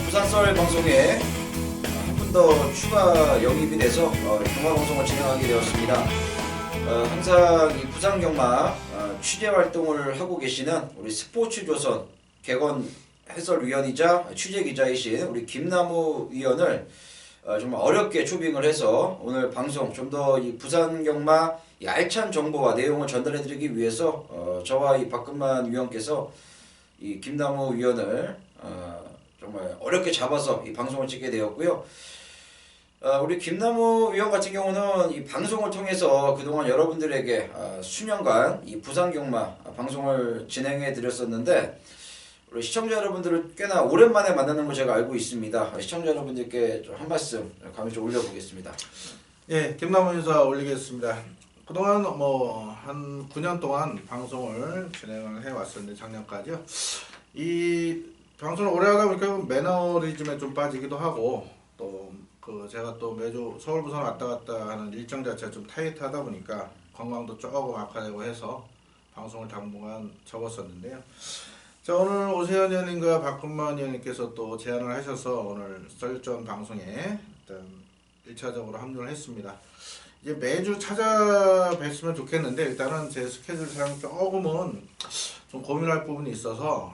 부산썰 방송에 한 분 더 추가 영입이 돼서 경마 방송을 진행하게 되었습니다. 항상 이 부산 경마 취재 활동을 하고 계시는 우리 스포츠조선 개건 해설위원이자 취재 기자이신 우리 김남우 위원을 정말 어렵게 초빙을 해서 오늘 방송 좀 더 이 부산 경마 이 알찬 정보와 내용을 전달해드리기 위해서 저와 이 박근만 위원께서 이 김남우 위원을 정말 어렵게 잡아서 이 방송을 찍게 되었고요. 우리 김남우 위원 같은 경우는 이 방송을 통해서 그동안 여러분들에게 수년간 이 부산 경마 방송을 진행해 드렸었는데 우리 시청자 여러분들을 꽤나 오랜만에 만나는 걸 제가 알고 있습니다. 시청자 여러분들께 좀 한 말씀 감히 좀 올려보겠습니다. 예, 김남우 인사 올리겠습니다. 그동안 한 9년 동안 방송을 진행을 해왔었는데 작년까지요. 이 방송을 오래 하다 보니까 매너리즘에 좀 빠지기도 하고 또 제가 또 매주 서울 부산 왔다 갔다 하는 일정 자체가 좀 타이트하다 보니까 건강도 조금 악화되고 해서 방송을 당분간 접었었는데요. 자, 오늘 오세현 의원님과 박근만 의원님께서 또 제안을 하셔서 오늘 썰전 방송에 일단 1차적으로 합류를 했습니다. 이제 매주 찾아뵀으면 좋겠는데 일단은 제 스케줄상 조금은 좀 고민할 부분이 있어서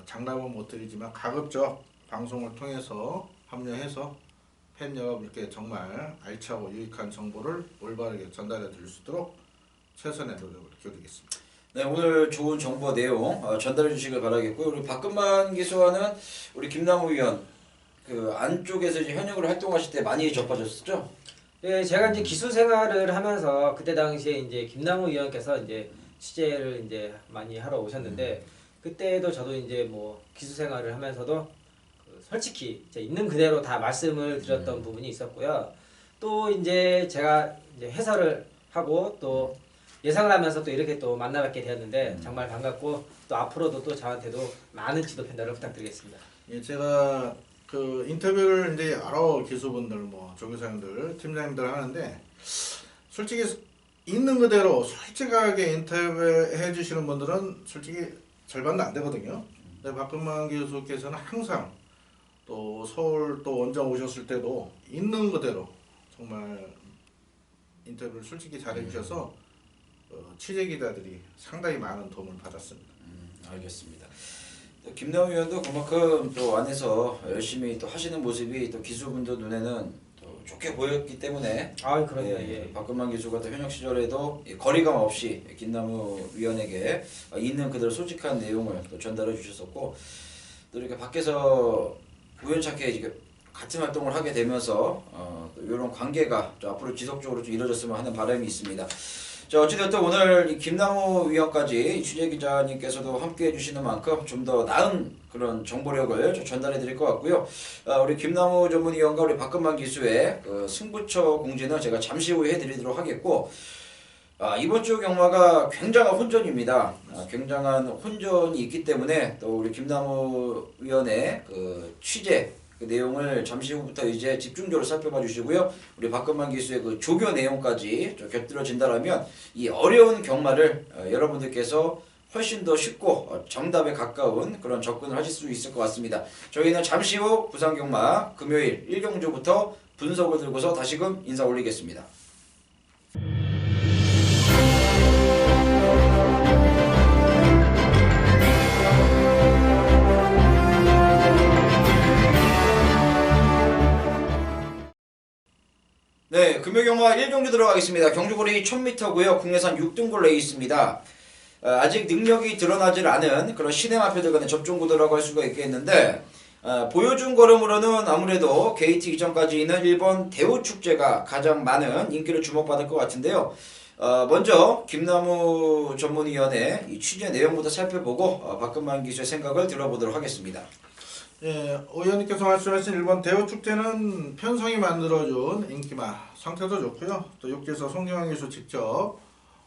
장담은 못 드리지만 가급적 방송을 통해서 합류해서 팬 여러분께 정말 알차고 유익한 정보를 올바르게 전달해 드릴 수 있도록 최선의 노력을 기울이겠습니다. 네, 오늘 좋은 정보 내용 전달해 주시길 바라겠고요. 우리 박근만 기수와는 우리 김남우 위원 그 안쪽에서 이제 현역으로 활동하실 때 많이 접하셨었죠? 예, 제가 이제 기수 생활을 하면서 그때 당시에 이제 김남우 위원께서 이제 취재를 이제 많이 하러 오셨는데 그때도 저도 이제 뭐 기수 생활을 하면서도 솔직히 이제 있는 그대로 다 말씀을 드렸던 부분이 있었고요. 또 이제 제가 이제 해설을 하고 또 예상을 하면서 또 이렇게 또 만나뵙게 되었는데 정말 반갑고 또 앞으로도 또 저한테도 많은 지도 편달을 부탁드리겠습니다. 예, 제가 그 인터뷰를 이제 여러 기수분들, 조교사님들, 팀장님들 하는데 솔직히 있는 그대로 솔직하게 인터뷰해 주시는 분들은 솔직히 절반도 안 되거든요. 근데 박근만 교수께서는 항상 또 서울 또 원정 오셨을 때도 있는 그대로 정말 인터뷰를 솔직히 잘해 주셔서 취재 기자들이 상당히 많은 도움을 받았습니다. 알겠습니다. 김남우 위원도 그만큼 또 안에서 열심히 또 하시는 모습이 또 기수분들 눈에는 또 좋게 보였기 때문에 그럼요. 예. 박근만 기수가 또 현역 시절에도 거리감 없이 김남우 위원에게 있는 그대로 솔직한 내용을 또 전달해 주셨었고 또 이렇게 밖에서 우연찮게 이제 같은 활동을 하게 되면서 또 이런 관계가 또 앞으로 지속적으로 좀 이루어졌으면 하는 바람이 있습니다. 자, 어찌됐든 오늘 이 김남우 위원까지 취재 기자님께서도 함께 해주시는 만큼 좀 더 나은 그런 정보력을 좀 전달해 드릴 것 같고요. 우리 김남우 전문위원과 우리 박근만 기수의 그 승부처 공지는 제가 잠시 후에 해드리도록 하겠고 이번 주 경마가 굉장한 혼전입니다. 굉장한 혼전이 있기 때문에 또 우리 김남우 위원의 그 취재 그 내용을 잠시 후부터 이제 집중적으로 살펴봐 주시고요. 우리 박근만 기수의 그 조교 내용까지 좀 곁들여진다라면 이 어려운 경마를 여러분들께서 훨씬 더 쉽고 정답에 가까운 그런 접근을 하실 수 있을 것 같습니다. 저희는 잠시 후 부산 경마 금요일 1경주부터 분석을 들고서 다시금 인사 올리겠습니다. 네, 금요경마 1경주 들어가겠습니다. 경주거리 1000m고요. 국내산 6등골 레이스입니다. 아직 능력이 드러나질 않은 그런 신의 마표들 간의 접종구도라고 할 수가 있겠는데 보여준 걸음으로는 아무래도 게이트 이전까지 있는 일본 대우축제가 가장 많은 인기를 주목받을 것 같은데요. 먼저 김남우 전문위원의 이 취재 내용부터 살펴보고 박근만 기수의 생각을 들어보도록 하겠습니다. 예, 오 의원님께서 말씀하신 일본 대우축제는 편성이 만들어준 인기마 상태도 좋고요. 또 육지에서 송경환 기수 직접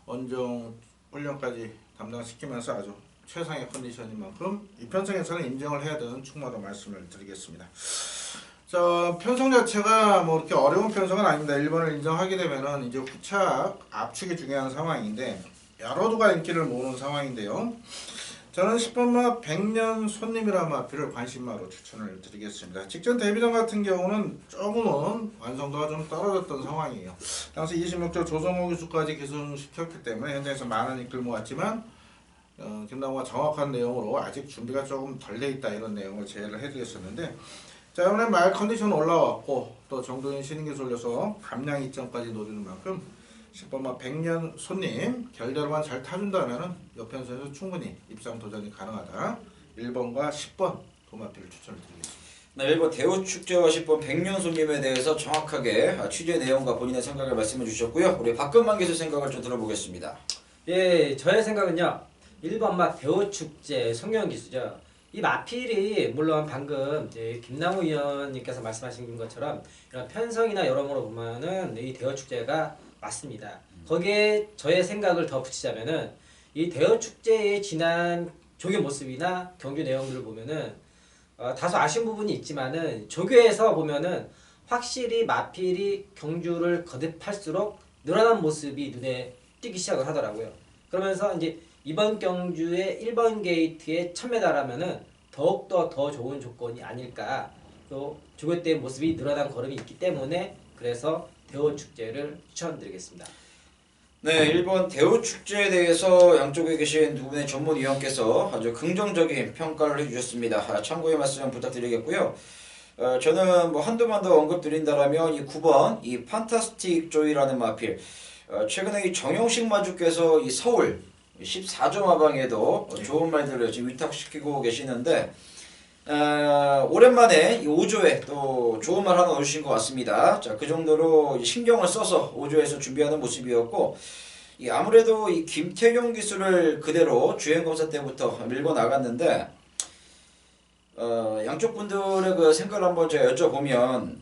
원정 훈련까지 담당시키면서 아주 최상의 컨디션인 만큼 이 편성에서는 인정을 해야 되는 충마로 말씀을 드리겠습니다. 자, 편성 자체가 뭐 이렇게 어려운 편성은 아닙니다. 1번을 인정하게 되면은 이제 후착, 압축이 중요한 상황인데 여러 두가 인기를 모으는 상황인데요. 저는 10번마 100년 손님이라는 마필을 관심마로 추천을 드리겠습니다. 직전 데뷔전 같은 경우는 조금은 완성도가 좀 떨어졌던 상황이에요. 당시 26조 조성호 기수까지 기승시켰기 때문에 현장에서 많은 이끌 모았지만 김남우가 정확한 내용으로 아직 준비가 조금 덜 돼 있다 이런 내용을 제의를 해드렸었는데, 자, 이번에 말 컨디션 올라왔고 또 정도인 신인기수 올려서 감량 이점까지 노리는 만큼 10번마 100년 손님 결대로만 잘 타준다면 옆편선에서 충분히 입상 도전이 가능하다. 1번과 10번 도마필을 추천을 드리겠습니다. 네, 1번 대우축제와 10번 100년 손님에 대해서 정확하게 취재 내용과 본인의 생각을 말씀해 주셨고요. 우리 박근만 기수 생각을 좀 들어보겠습니다. 예, 저의 생각은요. 1번마 대우축제 송영기수죠. 이 마필이 물론 방금 김남우 위원님께서 말씀하신 것처럼 이런 편성이나 여러모로 보면은 이 대우축제가 맞습니다. 거기에 저의 생각을 더 붙이자면은 이 대우축제의 지난 조교 모습이나 경주 내용들을 보면은 다소 아쉬운 부분이 있지만은 조교에서 보면은 확실히 마필이 경주를 거듭할수록 늘어난 모습이 눈에 띄기 시작을 하더라고요. 그러면서 이제 이번 경주의 1번 게이트에 1000m라면은 더욱더 더 좋은 조건이 아닐까. 또 조교 때 모습이 늘어난 걸음이 있기 때문에 그래서 대우축제를 추천드리겠습니다. 네, 1번 대우축제에 대해서 양쪽에 계신 두 분의 전문위원께서 아주 긍정적인 평가를 해주셨습니다. 참고의 말씀 부탁드리겠고요. 저는 뭐 한두번 더 언급드린다라면 이 9번 이 판타스틱 조이라는 마필, 최근에 이 정영식 마주께서 이 서울 14조 마방에도 좋은 말들을 지금 위탁시키고 계시는데, 오랜만에 이 5조에 또 좋은 말 하나 넣어주신 것 같습니다. 자, 그 정도로 신경을 써서 5조에서 준비하는 모습이었고, 아무래도 이 김태경 기수를 그대로 주행검사 때부터 밀고 나갔는데, 양쪽 분들의 그 생각을 한번 제가 여쭤보면,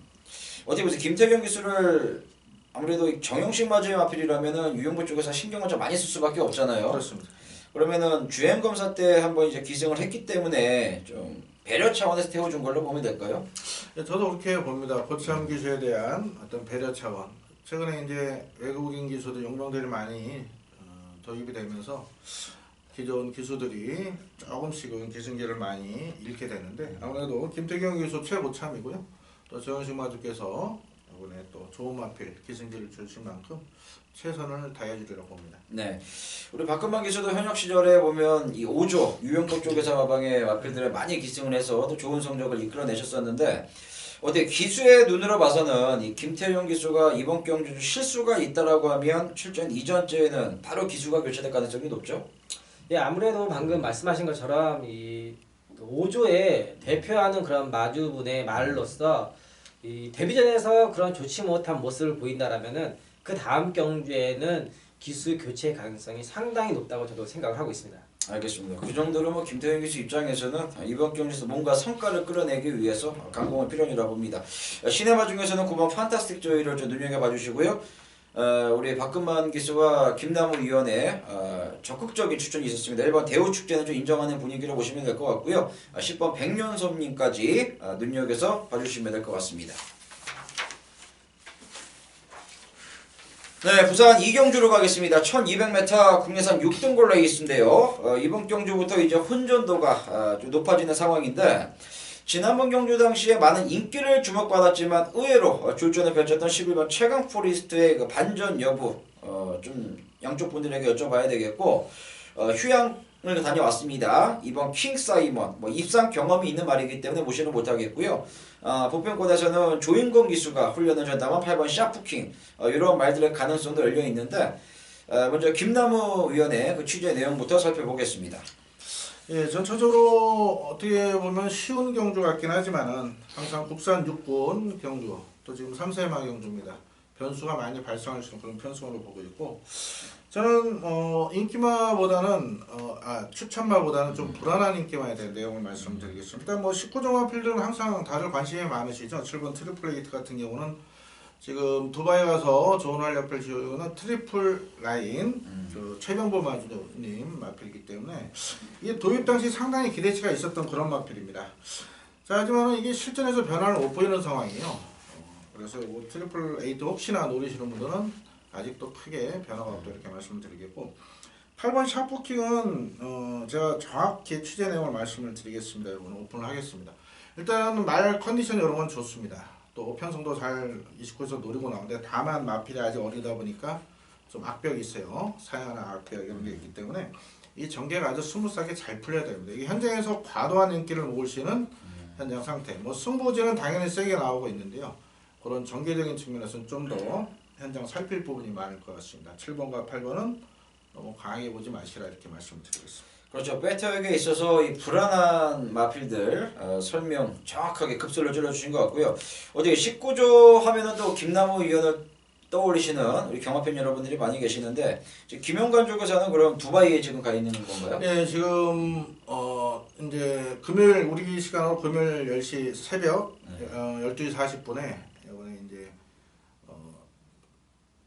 어떻게 보세요? 김태경 기수를 아무래도 정영식 마주의 마필이라면은 유영보 쪽에서 신경을 좀 많이 쓸 수밖에 없잖아요. 그렇습니다. 그러면은 주행검사 때 한번 이제 기승을 했기 때문에 좀 배려 차원에서 태워준 걸로 보면 될까요? 저도 그렇게 봅니다. 고참 기수에 대한 어떤 배려 차원. 최근에 이제 외국인 기수도 용병들이 많이 도입이 되면서 기존 기수들이 조금씩은 기승기를 많이 잃게 되는데, 아무래도 김태경 기수 최고참이고요. 또 정영식 마주께서 이번에 또 좋은 마필 기승기를 주실 만큼 최선을 다해주리라고 봅니다. 네, 우리 박근만 기수도 현역 시절에 보면 이 5조 유영보 쪽에서 마방의 마필들을 많이 기승을 해서 또 좋은 성적을 이끌어내셨었는데, 어떻게 기수의 눈으로 봐서는 이 김태용 기수가 이번 경주 실수가 있다라고 하면 출전 이전째에는 바로 기수가 교체될 가능성이 높죠? 예, 아무래도 방금 말씀하신 것처럼 이 5조에 대표하는 그런 마주분의 말로서 이 데뷔전에서 그런 좋지 못한 모습을 보인다라면은 그 다음 경주에는 기수 교체 가능성이 상당히 높다고 저도 생각을 하고 있습니다. 알겠습니다. 그 정도로 뭐 김태형 기수 입장에서는 이번 경기에서 뭔가 성과를 끌어내기 위해서 강공을 필요하리라 봅니다. 시네마 중에서는 9번 판타스틱 조이를 좀 눈여겨봐 주시고요. 우리 박근만 기수와 김남우 위원의 적극적인 추천이 있었습니다. 1번 대우축제는 좀 인정하는 분위기로 보시면 될 것 같고요. 10번 백년섭님까지 눈여겨서 봐주시면 될 것 같습니다. 네, 부산 이경주로 가겠습니다. 1200m 국내산 6등골 레이스인데요. 이번 경주부터 이제 혼전도가 좀 높아지는 상황인데, 지난번 경주 당시에 많은 인기를 주목받았지만 의외로 졸전을 펼쳤던 11번 최강 포리스트의 그 반전 여부 좀 양쪽 분들에게 여쭤봐야 되겠고, 휴양을 다녀왔습니다. 이번 킹 사이먼 뭐 입상 경험이 있는 말이기 때문에 모시는 못하겠고요. 보편권에서는 조인권 기수가 훈련을 전담한 8번 샤프킹 이런 말들의 가능성도 열려 있는데, 먼저 김남우 위원의 그 취재 내용부터 살펴보겠습니다. 예, 전체적으로 어떻게 보면 쉬운 경주 같긴 하지만은 항상 국산 육군 경주, 또 지금 3세마 경주입니다. 변수가 많이 발생할 수 있는 그런 편성으로 보고 있고, 저는 인기마보다는 추천마보다는 좀 불안한 인기마에 대한 내용을 말씀드리겠습니다. 일단 뭐 19종합 필드는 항상 다들 관심이 많으시죠. 7번 트리플 에이트 같은 경우는 지금 두바이 가서 좋은 활약을 지어주는 트리플 라인 최병보 마주님 마필이기 때문에 이게 도입 당시 상당히 기대치가 있었던 그런 마필입니다. 자, 하지만 이게 실전에서 변화를 못 보이는 상황이에요. 그래서 뭐 트리플 에이트 혹시나 노리시는 분들은 아직도 크게 변화가 없다 이렇게 말씀드리겠고, 8번 샤프킹은 제가 정확히 취재 내용을 말씀을 드리겠습니다. 여러분 오픈을 하겠습니다. 일단 말 컨디션 이런 건 좋습니다. 또 편성도 잘 29에서 노리고 나오는데 다만 마필이 아직 어리다 보니까 좀 악벽이 있어요. 사양하는 악벽 이런 게 있기 때문에 이 전개가 아주 스무스하게 잘 풀려야 됩니다. 이게 현장에서 과도한 인기를 모을 수 있는 현장 상태. 뭐 승부지는 당연히 세게 나오고 있는데요. 그런 전개적인 측면에서는 좀 더 현장 살필 부분이 많을 것 같습니다. 7번과 8번은 너무 강하게 보지 마시라 이렇게 말씀드리겠습니다. 그렇죠. 배터에게 있어서 이 불안한 마필들 설명 정확하게 급설로 찔러주신 것 같고요. 어제 19조 하면은 또 김남우 위원을 떠올리시는 우리 경마팬 여러분들이 많이 계시는데 김용관 쪽에서는 그럼 두바이에 지금 가 있는 건가요? 네, 지금 이제 금요일 우리 시간으로 금요일 10시 새벽 12시 40분에 이번에 이제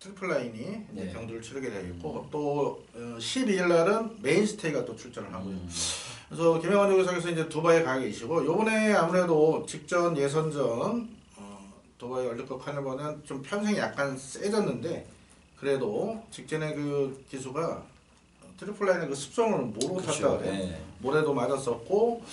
트리플 라인이 네. 경주를 치르게 되어 있고 또 12일 날은 메인스테이가 또 출전을 하고요. 그래서 김영환 조교사께서 이제 두바이에 가 계시고 요번에 아무래도 직전 예선전 두바이 월드컵 카니발은 좀 편성이 약간 세졌는데 그래도 직전에 그 기수가 트리플 라인의 그 습성을 모르고 탔다 그래요. 네. 모래도 맞았었고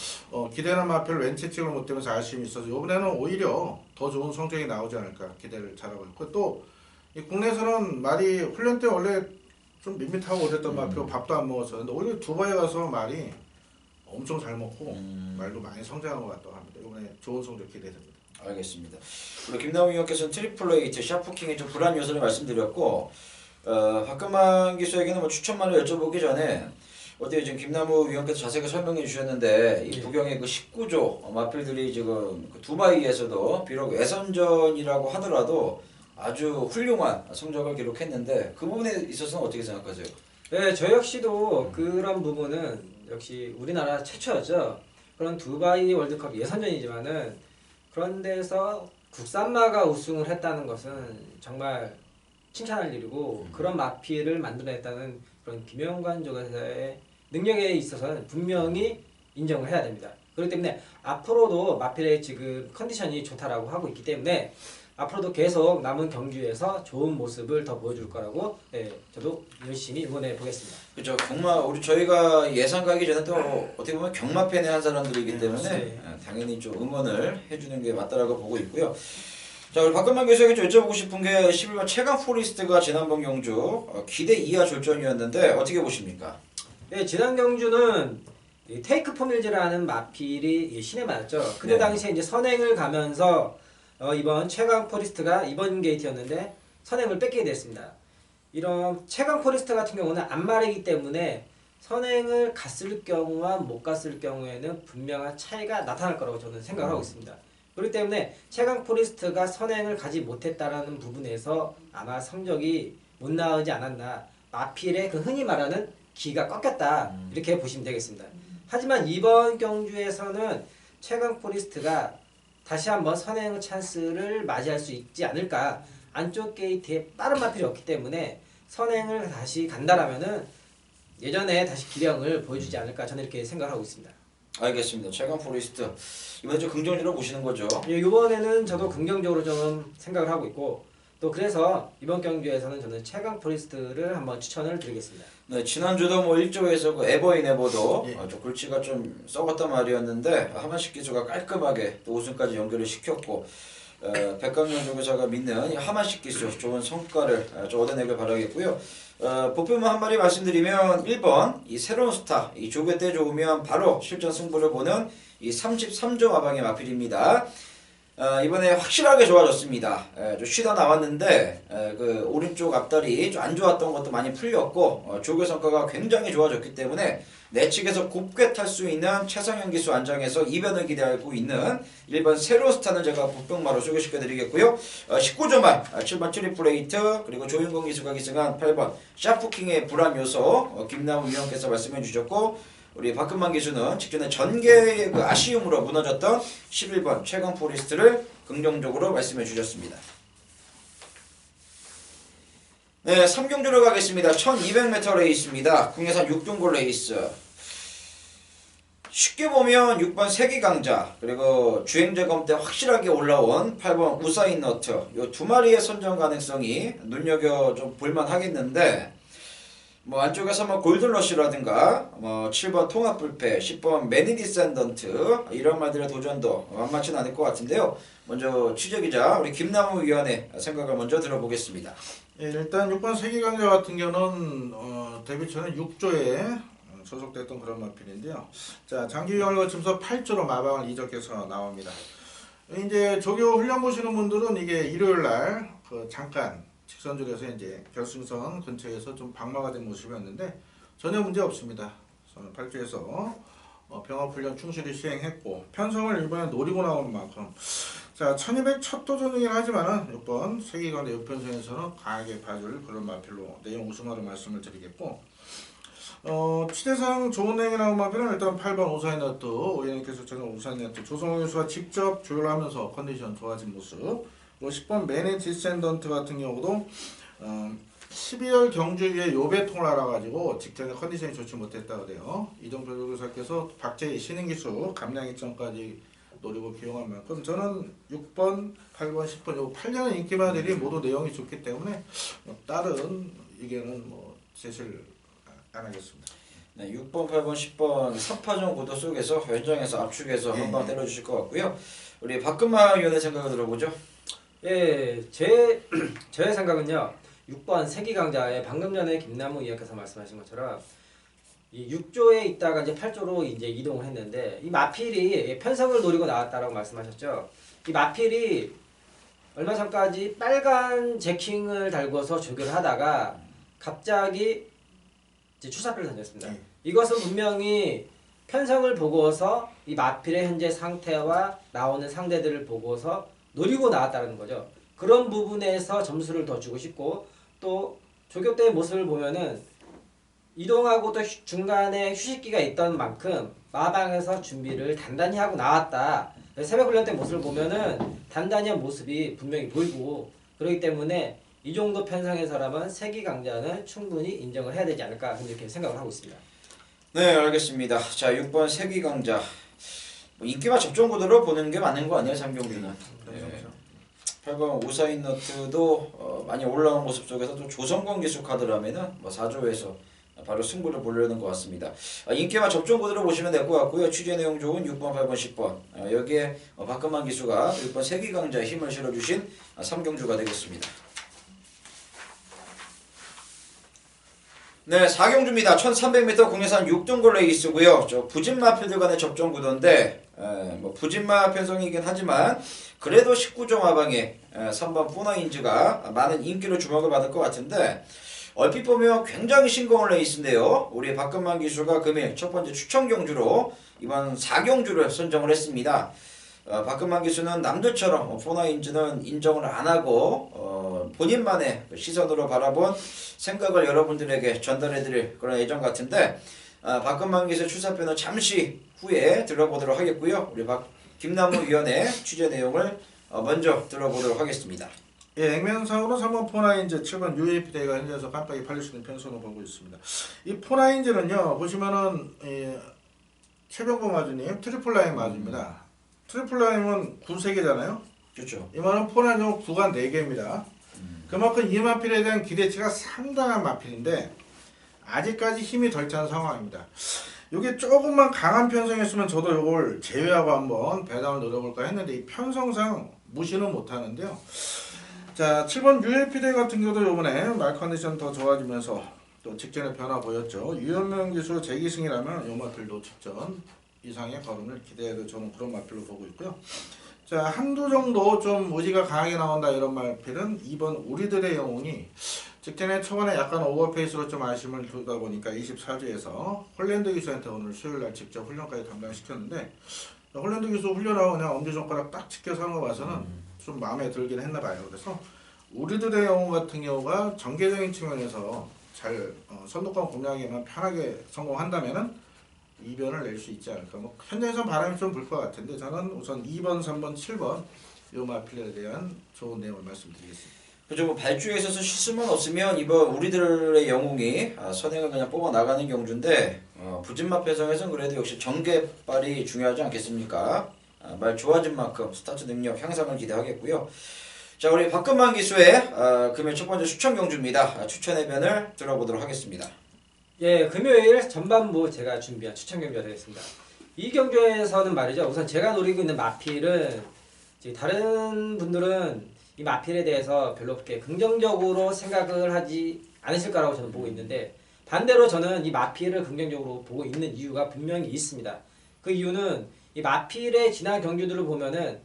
기대는 마필 왼치 찍을 못되면서 아쉬움이 있어서 이번에는 오히려 더 좋은 성적이 나오지 않을까 기대를 잘하고 있고 또 이 국내에서는 말이 훈련 때 원래 좀 밋밋하고 그랬던 마필 밥도 안 먹었었는데 오히려 두바이 가서 말이 엄청 잘 먹고 말도 많이 성장한 것 같다고 합니다. 이번에 좋은 성적 기대됩니다. 알겠습니다. 우리 김남우 위원께서는 트리플레이트, 샤프킹의 좀 불안 요소를 말씀드렸고 박근만 기수에게는 뭐 추천만을 여쭤보기 전에 어때요? 지금 김남우 위원께서 자세하게 설명해 주셨는데 이 부경의 그 19조 마필들이 지금 그 두바이에서도 비록 예선전이라고 하더라도 아주 훌륭한 성적을 기록했는데 그 부분에 있어서는 어떻게 생각하세요? 네, 저 역시도 그런 부분은 역시 우리나라 최초였죠. 그런 두바이 월드컵 예선전이지만은 그런 데서 국산마가 우승을 했다는 것은 정말 칭찬할 일이고 그런 마필을 만들어냈다는 그런 김영관 조교사의 능력에 있어서는 분명히 인정을 해야 됩니다. 그렇기 때문에 앞으로도 마필의 지금 컨디션이 좋다라고 하고 있기 때문에 앞으로도 계속 남은 경주에서 좋은 모습을 더 보여줄 거라고 저도 열심히 응원해 보겠습니다. 그렇죠. 저희가 예상 가기 전에 또 어떻게 보면 경마팬의 한 사람들이기 때문에 네. 당연히 좀 응원을 해주는 게 맞다라고 보고 있고요. 자, 우리 박근만 교수에게 좀 여쭤보고 싶은 게 11번 최강 포리스트가 지난번 경주 기대 이하 졸전이었는데 어떻게 보십니까? 네, 지난 경주는 이 테이크 포밀즈라는 마필이 신에 맞았죠. 그때 네. 당시에 이제 선행을 가면서 이번 최강 포리스트가 이번 게이트였는데 선행을 뺏게 됐습니다. 이런 최강 포리스트 같은 경우는 안말이기 때문에 선행을 갔을 경우와 못 갔을 경우에는 분명한 차이가 나타날 거라고 저는 생각을 하고 있습니다. 그렇기 때문에 최강 포리스트가 선행을 가지 못했다라는 부분에서 아마 성적이 못 나오지 않았나, 마필의 그 흔히 말하는 기가 꺾였다 이렇게 보시면 되겠습니다. 하지만 이번 경주에서는 최강 포리스트가 다시 한번 선행 찬스를 맞이할 수 있지 않을까. 안쪽 게이트에 빠른 마필이 없기 때문에 선행을 다시 간다라면은 예전에 다시 기량을 보여주지 않을까, 저는 이렇게 생각을 하고 있습니다. 알겠습니다. 최강 포리스트 이번에 좀 긍정적으로 보시는 거죠? 예, 이번에는 저도 긍정적으로 좀 생각을 하고 있고 또 그래서 이번 경주에서는 저는 최강 포리스트를 한번 추천을 드리겠습니다. 네, 지난주도 뭐 1조에서 그 에버인 에버도 예. 좀 골치가 좀 썩었단 말이었는데 하만식 기수가 깔끔하게 또 우승까지 연결을 시켰고 백강현 조교사가 믿는 이 하만식 기수 좋은 성과를 좀 얻어내길 바라겠고요. 복표만 한 마디 말씀드리면 1번 이 새로운 스타 이 조교 때 좋으면 바로 실전 승부를 보는 이 33조 마방의 마필입니다. 이번에 확실하게 좋아졌습니다. 좀 쉬다 나왔는데 그 오른쪽 앞다리 좀 안 좋았던 것도 많이 풀렸고 조교 성과가 굉장히 좋아졌기 때문에 내측에서 곱게 탈 수 있는 최성현 기수 안장에서 이변을 기대하고 있는 1번 새로운 스타는 제가 복병마로 소개시켜 드리겠고요. 19조만 7번 트리플레이트 그리고 조윤건 기수가 기승한 8번 샤프킹의 불안 요소 김남우 위원께서 말씀해 주셨고 우리 박근만 기수는 직전에 전개의 그 아쉬움으로 무너졌던 11번 최강 포리스트를 긍정적으로 말씀해 주셨습니다. 네, 3경주로 가겠습니다. 1200m 레이스입니다. 국내산 6등골 레이스. 쉽게 보면 6번 세기강자 그리고 주행제검 때 확실하게 올라온 8번 우사인 너트 이 두 마리의 선정 가능성이 눈여겨 좀 볼만 하겠는데 뭐 안쪽에서 뭐 골든러시라든가 뭐 7번 통합불패, 10번 매니디센던트 이런 말들의 도전도 만만치 않을 것 같은데요. 먼저 취재기자 우리 김남우 위원의 생각을 먼저 들어보겠습니다. 예, 일단 6번 세기강자 같은 경우는 데뷔 초는 6조에 소속됐던 그런 마필인데요. 자, 장기 유형을 거치면서 8조로 마방을 이적해서 나옵니다. 이제 조교 훈련 보시는 분들은 이게 일요일 날 잠깐 직선줄에서 이제 결승선 근처에서 좀 방마가 된 모습이었는데 전혀 문제 없습니다. 8조에서 병합 훈련 충실히 시행했고 편성을 이번에 노리고 나온 만큼 자 1200 첫 도전이긴 하지만은 6번 세기강대 역편성에서는 강하게 봐줄 그런 마필로 내용 우승하로 말씀을 드리겠고 취재상 좋은 내용이 나온 마필은 일단 8번 오사이너트 오예님께서 저는 오사이너트 조성호 교수가 직접 조율하면서 컨디션 좋아진 모습 그리고 10번 매니 디센던트 같은 경우도 12월 경주위에 요배통을 알아가지고 직전에 컨디션이 좋지 못했다 그래요. 이동표 교사께서 박재희 신인기수 감량 입장까지 노리고 기용한 만큼 저는 6번, 8번, 10번 요 8년의 인기마들이 모두 내용이 좋기 때문에 다른 의견은 제시를 안 하겠습니다. 네, 6번, 8번, 10번 3파전 구도 속에서 현장에서 압축해서 한방 때려주실 것 같고요. 우리 박근마 위원의 생각을 들어보죠. 예, 저의 생각은요. 6번 세기강자의 방금 전에 김남우 의원께서 말씀하신 것처럼 이 6조에 있다가 이제 8조로 이제 이동을 했는데 이 마필이 편성을 노리고 나왔다라고 말씀하셨죠. 이 마필이 얼마 전까지 빨간 제킹을 달고서 조교를 하다가 갑자기 이제 추사표를 던졌습니다. 이것은 분명히 편성을 보고서 이 마필의 현재 상태와 나오는 상대들을 보고서 노리고 나왔다는 거죠. 그런 부분에서 점수를 더 주고 싶고 또 조교 때의 모습을 보면은 이동하고 또 중간에 휴식기가 있던 만큼 마방에서 준비를 단단히 하고 나왔다. 새벽 훈련 때 모습을 보면은 단단히 한 모습이 분명히 보이고 그렇기 때문에 이 정도 편성에서라면 세기강자는 충분히 인정을 해야 되지 않을까 이렇게 생각을 하고 있습니다. 네, 알겠습니다. 자, 6번 세기강자 인기와 접종구도로 보는 게 맞는 거 아니에요, 장경주는? 네. 8번 오사인너트도 많이 올라온 모습 속에서 또 조성권 기수 카드라면은 4조에서 바로 승부를 보려는 것 같습니다. 인기와 접종 구도로 보시면 될 것 같고요. 취재 내용 좋은 6번, 8번, 10번 여기에 박근만 기수가 6번 세기강자에 힘을 실어주신 3경주가 되겠습니다. 네, 4경주입니다. 1300m 국내산 6등골 레이스고요. 저 부진마 필드 간의 접종 구도인데 부진마 편성이긴 하지만 그래도 19점 하방에 3번 포나인즈가 많은 인기로 주목을 받을 것 같은데 얼핏 보면 굉장히 싱거운 레이스인데요. 우리 박근만 기수가 금일 첫 번째 추천 경주로 이번 4경주를 선정을 했습니다. 박근만 기수는 남들처럼 포나인즈는 인정을 안 하고 본인만의 시선으로 바라본 생각을 여러분들에게 전달해드릴 그런 예정 같은데 박근만 기수 출사표는 잠시 후에 들어보도록 하겠고요. 우리 김남우 위원의 취재 내용을 먼저 들어보도록 하겠습니다. 예, 액면상으로 3번 포나인즈, 7번 UAP 대가 현재에서 깜빡이 팔릴 수 있는 편성을 보고 있습니다. 이 포나인즈는요, 보시면은 최병범 마주님 트리플라인 마주입니다. 트리플라인은 9세개잖아요. 그렇죠. 이만은 포나인즈는 9가 4개입니다. 그만큼 이 마필에 대한 기대치가 상당한 마필인데 아직까지 힘이 덜 찬 상황입니다. 이게 조금만 강한 편성이었으면 저도 이걸 제외하고 한번 배당을 노려볼까 했는데 이 편성상 무시는 못하는데요. 자, 7번 ULP대 같은 경우도 이번에 말 컨디션 더 좋아지면서 또 직전에 변화 보였죠. 유현명 기수 재기승이라면 요 마필도 직전 이상의 걸음을 기대해도 저는 그런 마필로 보고 있고요. 자, 한두 정도 좀 의지가 강하게 나온다 이런 마필은 2번 우리들의 영웅이 직전에 초반에 약간 오버페이스로 좀 아쉬움을 두다 보니까 24주에서 홀랜드 기수한테 오늘 수요일날 직접 훈련까지 담당시켰는데 홀랜드 기수 훈련하고 그냥 엄지손가락 딱 지켜서 하는 거 봐서는 좀 마음에 들긴 했나 봐요. 그래서 우리들의 영웅 같은 경우가 전개적인 측면에서 잘 선두권 공략에만 편하게 성공한다면은 이변을 낼 수 있지 않을까. 현장에서 바람이 좀 불 것 같은데 저는 우선 2번, 3번, 7번 요 마필에 대한 좋은 내용을 말씀드리겠습니다. 그죠. 발주에 있어서 실수만 없으면 이번 우리들의 영웅이 선행을 그냥 뽑아 나가는 경주인데 부진마 편성에서는 그래도 역시 전개발이 중요하지 않겠습니까? 말 좋아진 만큼 스타트 능력 향상을 기대하겠고요. 자, 우리 박근만 기수의 금일 첫 번째 추천 경주입니다. 추천 해변을 들어보도록 하겠습니다. 예, 금요일 전반부 제가 준비한 추천 경주가 되겠습니다. 이 경주에서는 말이죠. 우선 제가 노리고 있는 마필은 이제 다른 분들은 이 마필에 대해서 별로 그렇게 긍정적으로 생각을 하지 않으실 거라고 저는 보고 있는데 반대로 저는 이 마필을 긍정적으로 보고 있는 이유가 분명히 있습니다. 그 이유는 이 마필의 지난 경주들을 보면은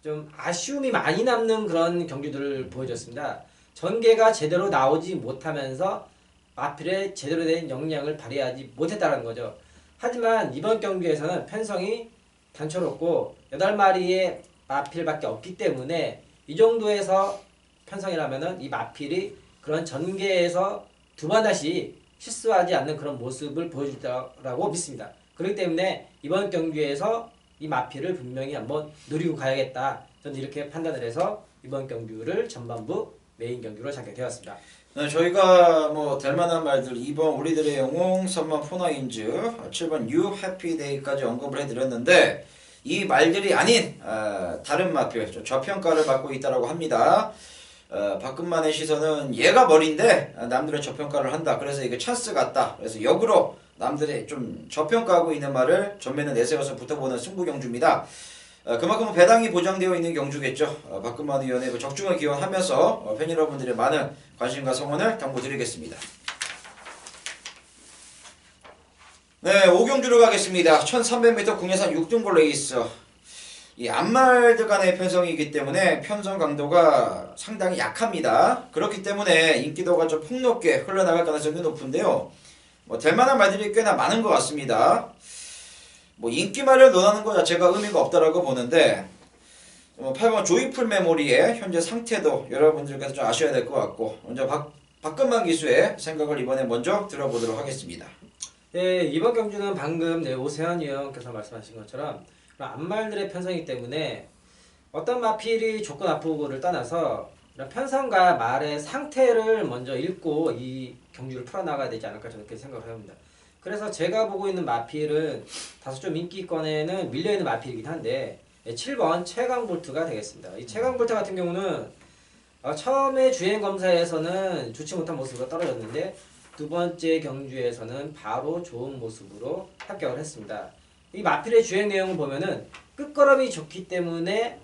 좀 아쉬움이 많이 남는 그런 경주들을 보여줬습니다. 전개가 제대로 나오지 못하면서 마필에 제대로 된 역량을 발휘하지 못했다는 거죠. 하지만 이번 경기에서는 편성이 단초롭고 8마리의 마필밖에 없기 때문에 이 정도에서 편성이라면은 이 마필이 그런 전개에서 두 번 다시 실수하지 않는 그런 모습을 보여주리라고 믿습니다. 그렇기 때문에 이번 경기에서 이 마필을 분명히 한번 노리고 가야겠다. 저는 이렇게 판단을 해서 이번 경주를 전반부 메인 경주로 잡게 되었습니다. 네, 저희가 뭐 될 만한 말들 2번 우리들의 영웅, 3번 포나인즈, 7번 유 해피데이까지 언급을 해드렸는데 이 말들이 아닌 다른 마필 저평가를 받고 있다고 합니다. 박근만의 시선은 얘가 머리인데 남들은 저평가를 한다. 그래서 이게 찬스 같다. 그래서 역으로 남들이 좀 저평가하고 있는 말을 전면에 내세워서 붙어보는 승부 경주입니다. 그만큼 배당이 보장되어 있는 경주겠죠. 박근만 의원의 적중을 기원하면서 팬 여러분들의 많은 관심과 성원을 당부드리겠습니다. 네, 5경주로 가겠습니다. 1300m 국내산 6등골 레이스. 이 앞말들 간의 편성이기 때문에 편성 강도가 상당히 약합니다. 그렇기 때문에 인기도가 좀 폭넓게 흘러나갈 가능성이 높은데요. 뭐 될 만한 말들이 꽤나 많은 것 같습니다. 뭐 인기말을 논하는 것 자체가 의미가 없다라고 보는데 8번 조이풀 메모리의 현재 상태도 여러분들께서 좀 아셔야 될 것 같고 먼저 박근만 기수의 생각을 이번에 먼저 들어보도록 하겠습니다. 네, 이번 경주는 방금 오세환 의원께서 말씀하신 것처럼 앞말들의 편성이기 때문에 어떤 마필이 좋고 나쁘고를 떠나서 편성과 말의 상태를 먼저 읽고 이 경주를 풀어나가야 되지 않을까 저는 그렇게 생각을 합니다. 그래서 제가 보고 있는 마필은 다소 좀 인기권에는 밀려있는 마필이긴 한데 7번 최강볼트가 되겠습니다. 이 최강볼트 같은 경우는 처음에 주행검사에서는 좋지 못한 모습으로 떨어졌는데 두 번째 경주에서는 바로 좋은 모습으로 합격을 했습니다. 이 마필의 주행 내용을 보면은 끝걸음이 좋기 때문에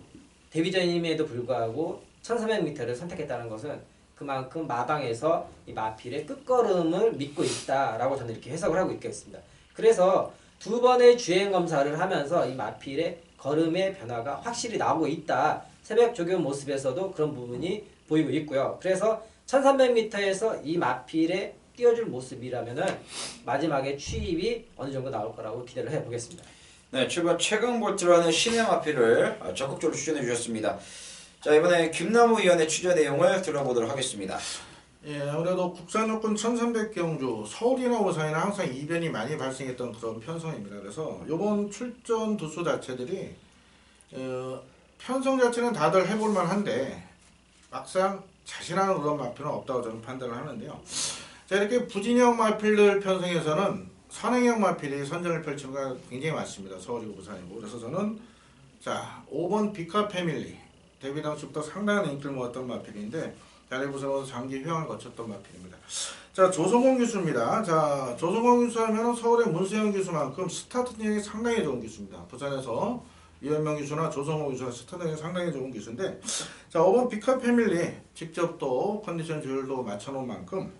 데뷔전임에도 불구하고 1300m를 선택했다는 것은 그만큼 마방에서 이 마필의 끝걸음을 믿고 있다라고 저는 이렇게 해석을 하고 있겠습니다. 그래서 두 번의 주행 검사를 하면서 이 마필의 걸음의 변화가 확실히 나오고 있다. 새벽 조교 모습에서도 그런 부분이 보이고 있고요. 그래서 1300m에서 이 마필의 띄워줄 모습이라면은 마지막에 추입이 어느 정도 나올 거라고 기대를 해보겠습니다. 네, 7번 최강볼트라는 신의 마필을 적극적으로 추천해 주셨습니다. 자, 이번에 김남우 의원의 취재 내용을 들어보도록 하겠습니다. 예, 아무래도 국산 요건 1300경주 서울이나 오산이나 항상 이변이 많이 발생했던 그런 편성입니다. 그래서 이번 출전 두수 자체들이 편성 자체는 다들 해볼만 한데 막상 자신하는 그런 마필은 없다고 저는 판단을 하는데요. 자, 이렇게 부진형 마필들 편성에서는 선행형 마필이 선전을 펼치는 게 굉장히 많습니다. 서울이고 부산이고. 그래서 저는 자 5번 비카 패밀리 데뷔 당시부터 상당한 인기를 모았던 마필인데 자리부서로 장기 휴양을 거쳤던 마필입니다. 자, 조성공 기수입니다. 자, 조성공 기수 하면 서울의 문세영 기수만큼 스타트 능력이 상당히 좋은 기수입니다. 부산에서 이현명 기수나 조성공 기수나 스타트 능력이 상당히 좋은 기수인데 자, 5번 비카 패밀리 직접 또 컨디션 조율도 맞춰놓은 만큼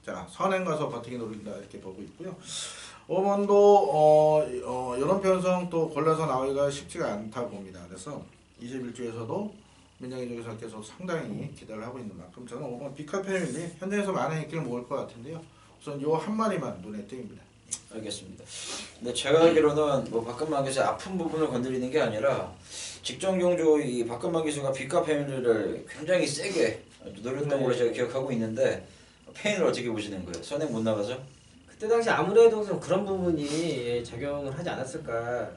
자, 선행 가서 버티기 노린다 이렇게 보고 있고요. 5번도 이런 편성 또 골라서 나오기가 쉽지가 않다 봅니다. 그래서 21주에서도 민정이 쪽에서 계속 상당히 기대를 하고 있는 만큼 저는 5번 비카 패밀리 현장에서 많은 인기를 모을 것 같은데요. 우선 요 한 마리만 눈에 띄입니다. 알겠습니다. 근데 제가 알기로는 뭐 박근만 기수의 아픈 부분을 건드리는 게 아니라 직전 경주 이 박근만 기수가 비카 패밀리를 굉장히 세게 노렸던 걸로 제가 기억하고 있는데 페인을 어떻게 보시는 거예요? 선행 못 나가죠? 그때 당시 아무래도 좀 그런 부분이 작용을 하지 않았을까.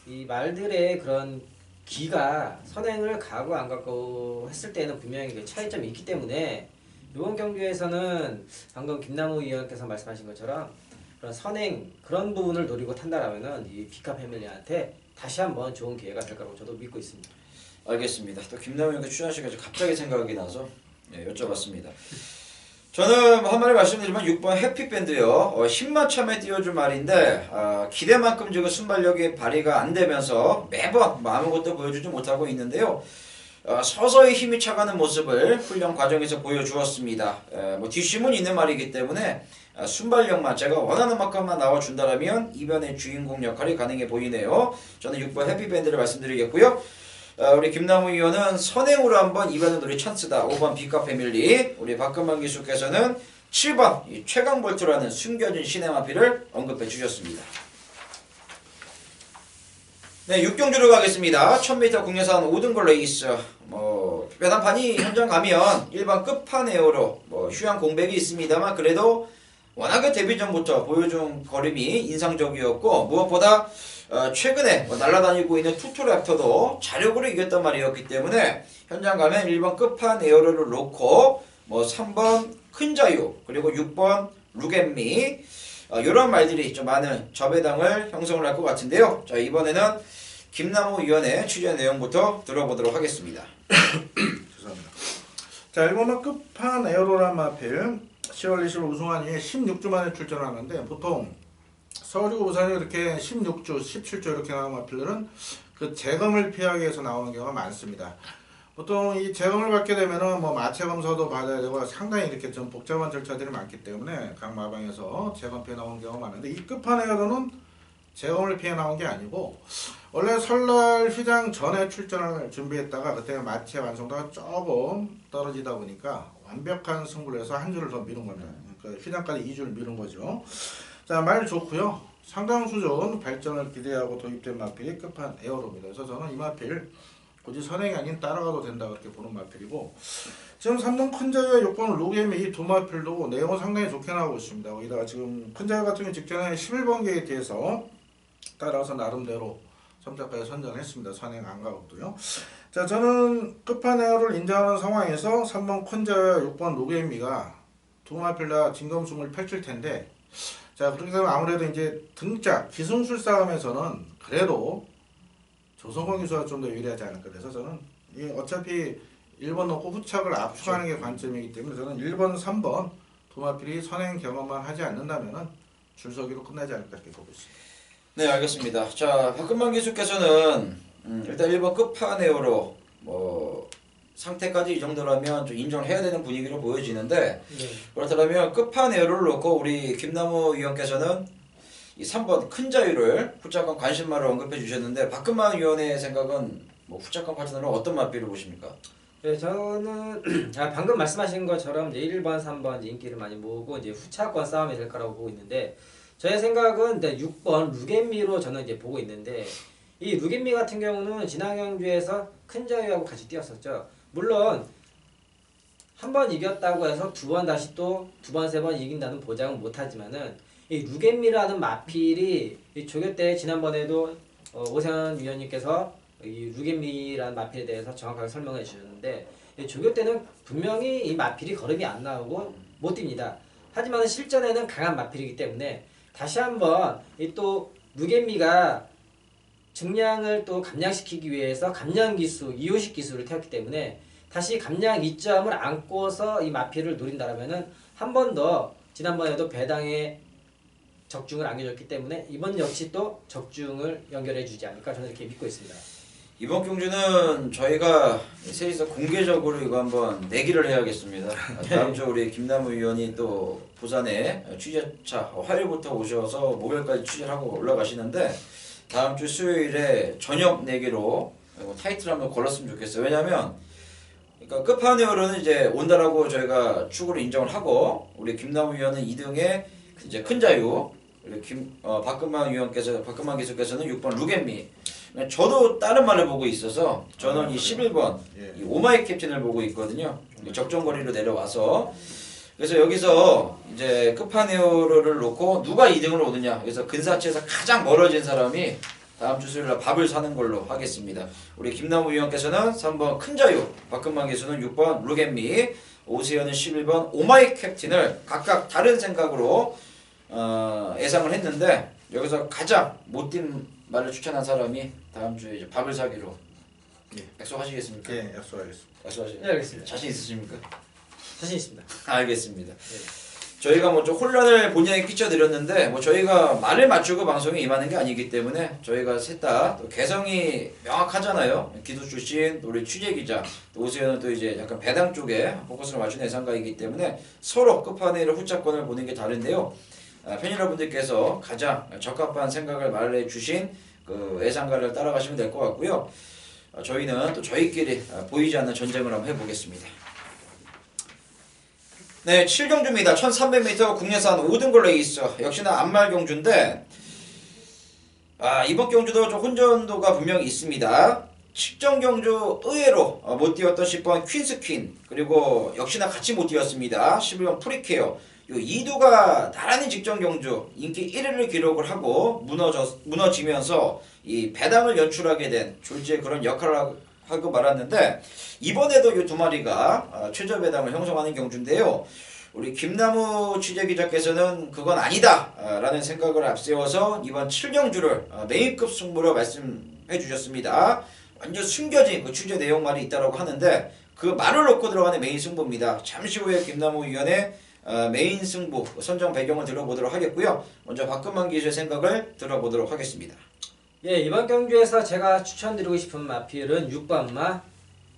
이 말들의 그런 기가 선행을 가고 안 가고 했을 때는 분명히 차이점이 있기 때문에 이번 경기에서는 방금 김남우 의원께서 말씀하신 것처럼 그런 선행 그런 부분을 노리고 탄다라면은 이 비카 패밀리한테 다시 한번 좋은 기회가 될 거라고 저도 믿고 있습니다. 알겠습니다. 또 김남우 의원께 출연하시니까 갑자기 생각이 나서 여쭤봤습니다. 저는 한마디 말씀드리면 6번 해피밴드요. 힘만 참에 띄워준 말인데 기대만큼 지금 순발력이 발휘가 안 되면서 매번 아무것도 보여주지 못하고 있는데요. 서서히 힘이 차가는 모습을 훈련 과정에서 보여주었습니다. 뭐 뒷심은 있는 말이기 때문에 순발력만 제가 원하는 만큼만 나와준다라면 이번의 주인공 역할이 가능해 보이네요. 저는 6번 해피밴드를 말씀드리겠고요. 우리 김남우 의원은 선행으로 한번 이번엔 우리 찬스다. 5번 비카 패밀리. 우리 박근만 기수께서는 7번 이 최강볼트라는 숨겨진 시네마피를 언급해 주셨습니다. 네, 6경주로 가겠습니다. 1000m 국내산 5등골 레이스. 배당판이 현장 가면 일반 끝판 에어로 휴양 공백이 있습니다만 그래도 워낙에 데뷔 전부터 보여준 걸음이 인상적이었고 무엇보다 최근에 날아다니고 있는 투투랩터도 자력으로 이겼단 말이었기 때문에 현장 가면 1번 끝판 에어로를 놓고 3번 큰 자유 그리고 6번 루겐미 이런 말들이 좀 많은 저배당을 형성을 할 것 같은데요. 자, 이번에는 김남우 위원의 취재 내용부터 들어보도록 하겠습니다. 죄송합니다. 자, 1번은 끝판 에어로란 마필 10월 20일 우승한 이후에 16주 만에 출전하는데 보통 서울이고 부산이 이렇게 16주, 17주 이렇게 나오는 마필들은 그 재검을 피하기 위해서 나오는 경우가 많습니다. 보통 이 재검을 받게 되면은 마체 검사도 받아야 되고 상당히 이렇게 좀 복잡한 절차들이 많기 때문에 각 마방에서 재검 피해 나오는 경우가 많은데 이 끝판 에어로는 재검을 피해 나온 게 아니고 원래 설날 휘장 전에 출전을 준비했다가 그때 마체 완성도가 조금 떨어지다 보니까 완벽한 승부를 해서 한 줄을 더 미룬 겁니다. 그러니까 휘장까지 2줄 미룬 거죠. 자, 말 좋고요. 상당 수준 발전을 기대하고 도입된 마필이 끝판 에어로입니다. 그래서 저는 이 마필 굳이 선행이 아닌 따라가도 된다 그렇게 보는 마필이고 지금 3번 큰자유와 6번 루게미 이 두 마필도 내용은 상당히 좋게 나오고 있습니다. 거기다가 지금 큰자유 같은 경우 직전에 11번 게이트에서 따라서 나름대로 3차까지 선정했습니다. 선행 안 가고도요. 자, 저는 끝판 에어를 인정하는 상황에서 3번 큰자유와 6번 루게미가 두 마필 다 진검승을 펼칠 텐데 자, 그렇게 되면 아무래도 이제 등짝 기승술 싸움에서는 그래도 조성권 기수가 좀 더 유리하지 않을까. 그래서 저는 이 어차피 1번 놓고 후착을 압축하는 게 관점이기 때문에 저는 1번, 3번 두 마필이 선행 경험만 하지 않는다면은 줄서기로 끝나지 않을까 이렇게 보고 있습니다. 네, 알겠습니다. 자, 박근만 기수께서는 일단 1번 끝판에어로 상태까지 이 정도라면 좀 인정을 해야 되는 분위기로 보여지는데 그렇다면 끝판에어를 놓고 우리 김남우 위원께서는 이 3번 큰 자유를 후착권 관심마를 언급해 주셨는데 박근만 위원의 생각은 후착권 파트너는 어떤 맛비를 보십니까? 네, 저는 방금 말씀하신 것처럼 이제 1번, 3번 이제 인기를 많이 모으고 이제 후차권 싸움이 될 거라고 보고 있는데 저의 생각은 6번 루겐미로 저는 이제 보고 있는데 이 루겐미 같은 경우는 지난 경주에서 큰 자유하고 같이 뛰었었죠. 물론 한 번 이겼다고 해서 두 번 다시 또 두 번, 세 번 이긴다는 보장은 못하지만은 이 루겐미라는 마필이 이 조교 때 지난번에도 오세훈 위원님께서 이 루겐미라는 마필에 대해서 정확하게 설명해 주셨는데 이 조교 때는 분명히 이 마필이 걸음이 안 나오고 못 뜁니다. 하지만 실전에는 강한 마필이기 때문에 다시 한번 이 또 루겐미가 증량을 또 감량시키기 위해서 감량 기수, 이호식 기수를 태웠기 때문에 다시 감량 2점을 안고서 이 마필을 노린다라면은 한 번 더 지난번에도 배당에 적중을 안겨줬기 때문에 이번 역시 또 적중을 연결해주지 않을까 저는 이렇게 믿고 있습니다. 이번 경주는 저희가 셋이서 공개적으로 이거 한번 내기를 해야겠습니다. 다음 주 우리 김남우 위원이 또 부산에 취재차 화요일부터 오셔서 목요일까지 취재를 하고 올라가시는데 다음 주 수요일에 저녁 내기로 타이틀 한번 걸었으면 좋겠어요. 왜냐면 그러니까 끝판에어로는 이제 온다라고 저희가 축으로 인정을 하고 우리 김남우 위원은 2등에 이제 큰 자유 우리 박근만 기수께서는 6번 루겐미. 저도 다른 말을 보고 있어서 저는 이 11번 이 오마이 캡틴을 보고 있거든요. 적정거리로 내려와서 그래서 여기서 이제 끝판에어를 놓고 누가 2등을 오느냐. 그래서 근사치에서 가장 멀어진 사람이 다음 주 수요일날 밥을 사는 걸로 하겠습니다. 우리 김남우 위원께서는 3번 큰 자유, 박근만 기수는 6번 루겐미, 오세현은 11번 오마이 캡틴을 각각 다른 생각으로 예상을 했는데 여기서 가장 못뛴 말을 추천한 사람이 다음 주에 이제 밥을 사기로 약속하시겠습니까? 예, 약속하겠습니다. 약속하시겠습니다. 네, 알겠습니다. 자신 있으십니까? 자신 있습니다. 알겠습니다. 저희가 뭐 좀 혼란을 본의에 끼쳐드렸는데 뭐 저희가 말을 맞추고 방송에 임하는 게 아니기 때문에 저희가 셋 다 개성이 명확하잖아요. 기수 출신, 우리 취재 기자, 또 오세훈은 또 이제 약간 배당 쪽에 포커스를 맞춘 예상가이기 때문에 서로 끝판왕의 후차권을 보는 게 다른데요. 팬 여러분들께서 가장 적합한 생각을 말해주신 그 예상가를 따라가시면 될 것 같고요. 저희는 또 저희끼리 보이지 않는 전쟁을 한번 해보겠습니다. 네, 7경주입니다. 1300m 국내산 5등골 레이스. 역시나 안말 경주인데 이번 경주도 좀 혼전도가 분명히 있습니다. 7정 경주 의외로 못 뛰었던 10번 퀸스퀸, 그리고 역시나 같이 못 뛰었습니다. 11번 프리케어. 요 2두가 나란히 직전 경주 인기 1위를 기록을 하고 무너지면서 이 배당을 연출하게 된 졸지의 그런 역할을 하고 말았는데, 이번에도 이 두 마리가 최저 배당을 형성하는 경주인데요. 우리 김나무 취재기자께서는 그건 아니다 라는 생각을 앞세워서 이번 7경주를 메인급 승부로 말씀해 주셨습니다. 완전 숨겨진 그 취재 내용만이 있다고 하는데 그 말을 놓고 들어가는 메인 승부입니다. 잠시 후에 김나무 위원의 메인 승부 선정 배경을 들어보도록 하겠고요. 먼저 박근만 기수의 생각을 들어보도록 하겠습니다. 예, 이번 경주에서 제가 추천드리고 싶은 마필은 6번마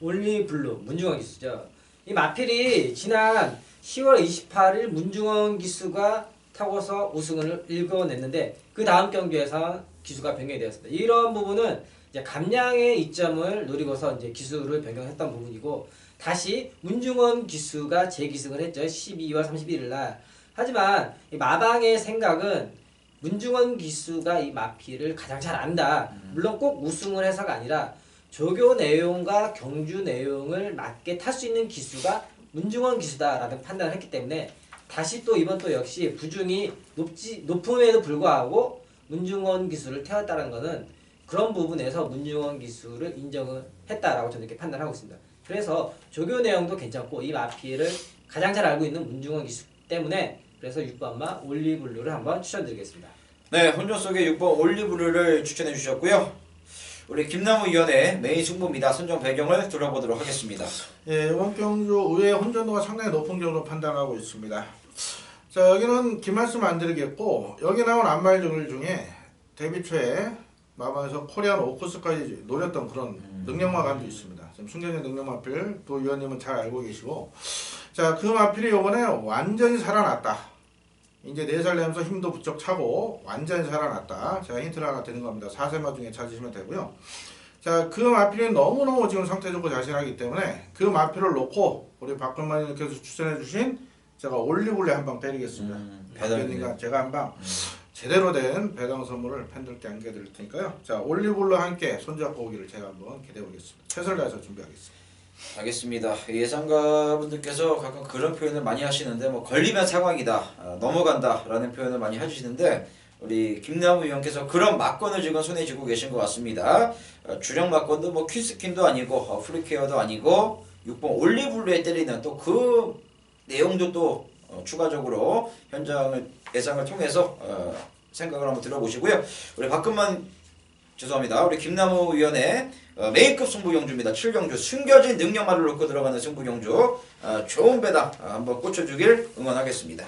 올리블루 문중원 기수죠. 이 마필이 지난 10월 28일 문중원 기수가 타고서 우승을 일궈냈는데 그 다음 경주에서 기수가 변경이 되었습니다. 이런 부분은 이제 감량의 이점을 노리고서 이제 기수를 변경했던 부분이고, 다시 문중원 기수가 재기승을 했죠. 12월 31일 날. 하지만 이 마방의 생각은 문중원 기수가 이 마필을 가장 잘 안다. 물론 꼭 우승을 해서가 아니라 조교 내용과 경주 내용을 맞게 탈 수 있는 기수가 문중원 기수다라는 판단을 했기 때문에 다시 또 이번 또 역시 부중이 높음에도 불구하고 문중원 기수를 태웠다는 것은 그런 부분에서 문중원 기수를 인정을 했다라고 저는 이렇게 판단하고 있습니다. 그래서 조교 내용도 괜찮고 이 마필을 가장 잘 알고 있는 문중원 기수 때문에 그래서 6번마 올리블루를 한번 추천드리겠습니다. 네, 혼전 속의 6번 올리블루를 추천해 주셨고요. 우리 김나무 위원의 메인 승부입니다. 선정 배경을 들어보도록 하겠습니다. 예, 이번 경주 의외의 혼전도가 상당히 높은 경우로 판단하고 있습니다. 자, 여기는 긴 말씀 안 드리겠고, 여기 나온 안말들 중에 데뷔 초에 마방에서 코리안 오코스까지 노렸던 그런 능력마감도 있습니다. 지금 숨겨진 능력마필 또 위원님은 잘 알고 계시고, 자, 그 마필이 이번에 완전히 살아났다. 이제 4살 되면서 힘도 부쩍 차고 완전히 살아났다. 제가 힌트를 하나 드린 겁니다. 4세마 중에 찾으시면 되고요. 자, 그 마필이 너무너무 지금 상태 좋고 자신하기 때문에 그 마필을 놓고 우리 박근만님께서 추천해 주신 제가 올리블루에 한방 때리겠습니다. 박근님과 제가 한방 제대로 된 배당 선물을 팬들께 안겨드릴 테니까요. 자, 올리블루와 함께 손잡고 오기를 제가 한번 기대해 보겠습니다. 최선을 다해서 준비하겠습니다. 알겠습니다. 예상가분들께서 가끔 그런 표현을 많이 하시는데 뭐 걸리면 상황이다, 넘어간다 라는 표현을 많이 해주시는데 우리 김나무 위원께서 그런 막건을 지금 손에 쥐고 계신 것 같습니다. 주력 막건도 뭐 퀸스킨도 아니고 프리케어도 아니고 6번 올리블루에 때리는 또 그 내용도 또 추가적으로 현장을 예상을 통해서 생각을 한번 들어보시고요. 우리 죄송합니다. 우리 김나무 위원의 메인급 승부 경주입니다. 7경주 숨겨진 능력만을 놓고 들어가는 승부 경주, 좋은 배당 한번 꽂혀주길 응원하겠습니다.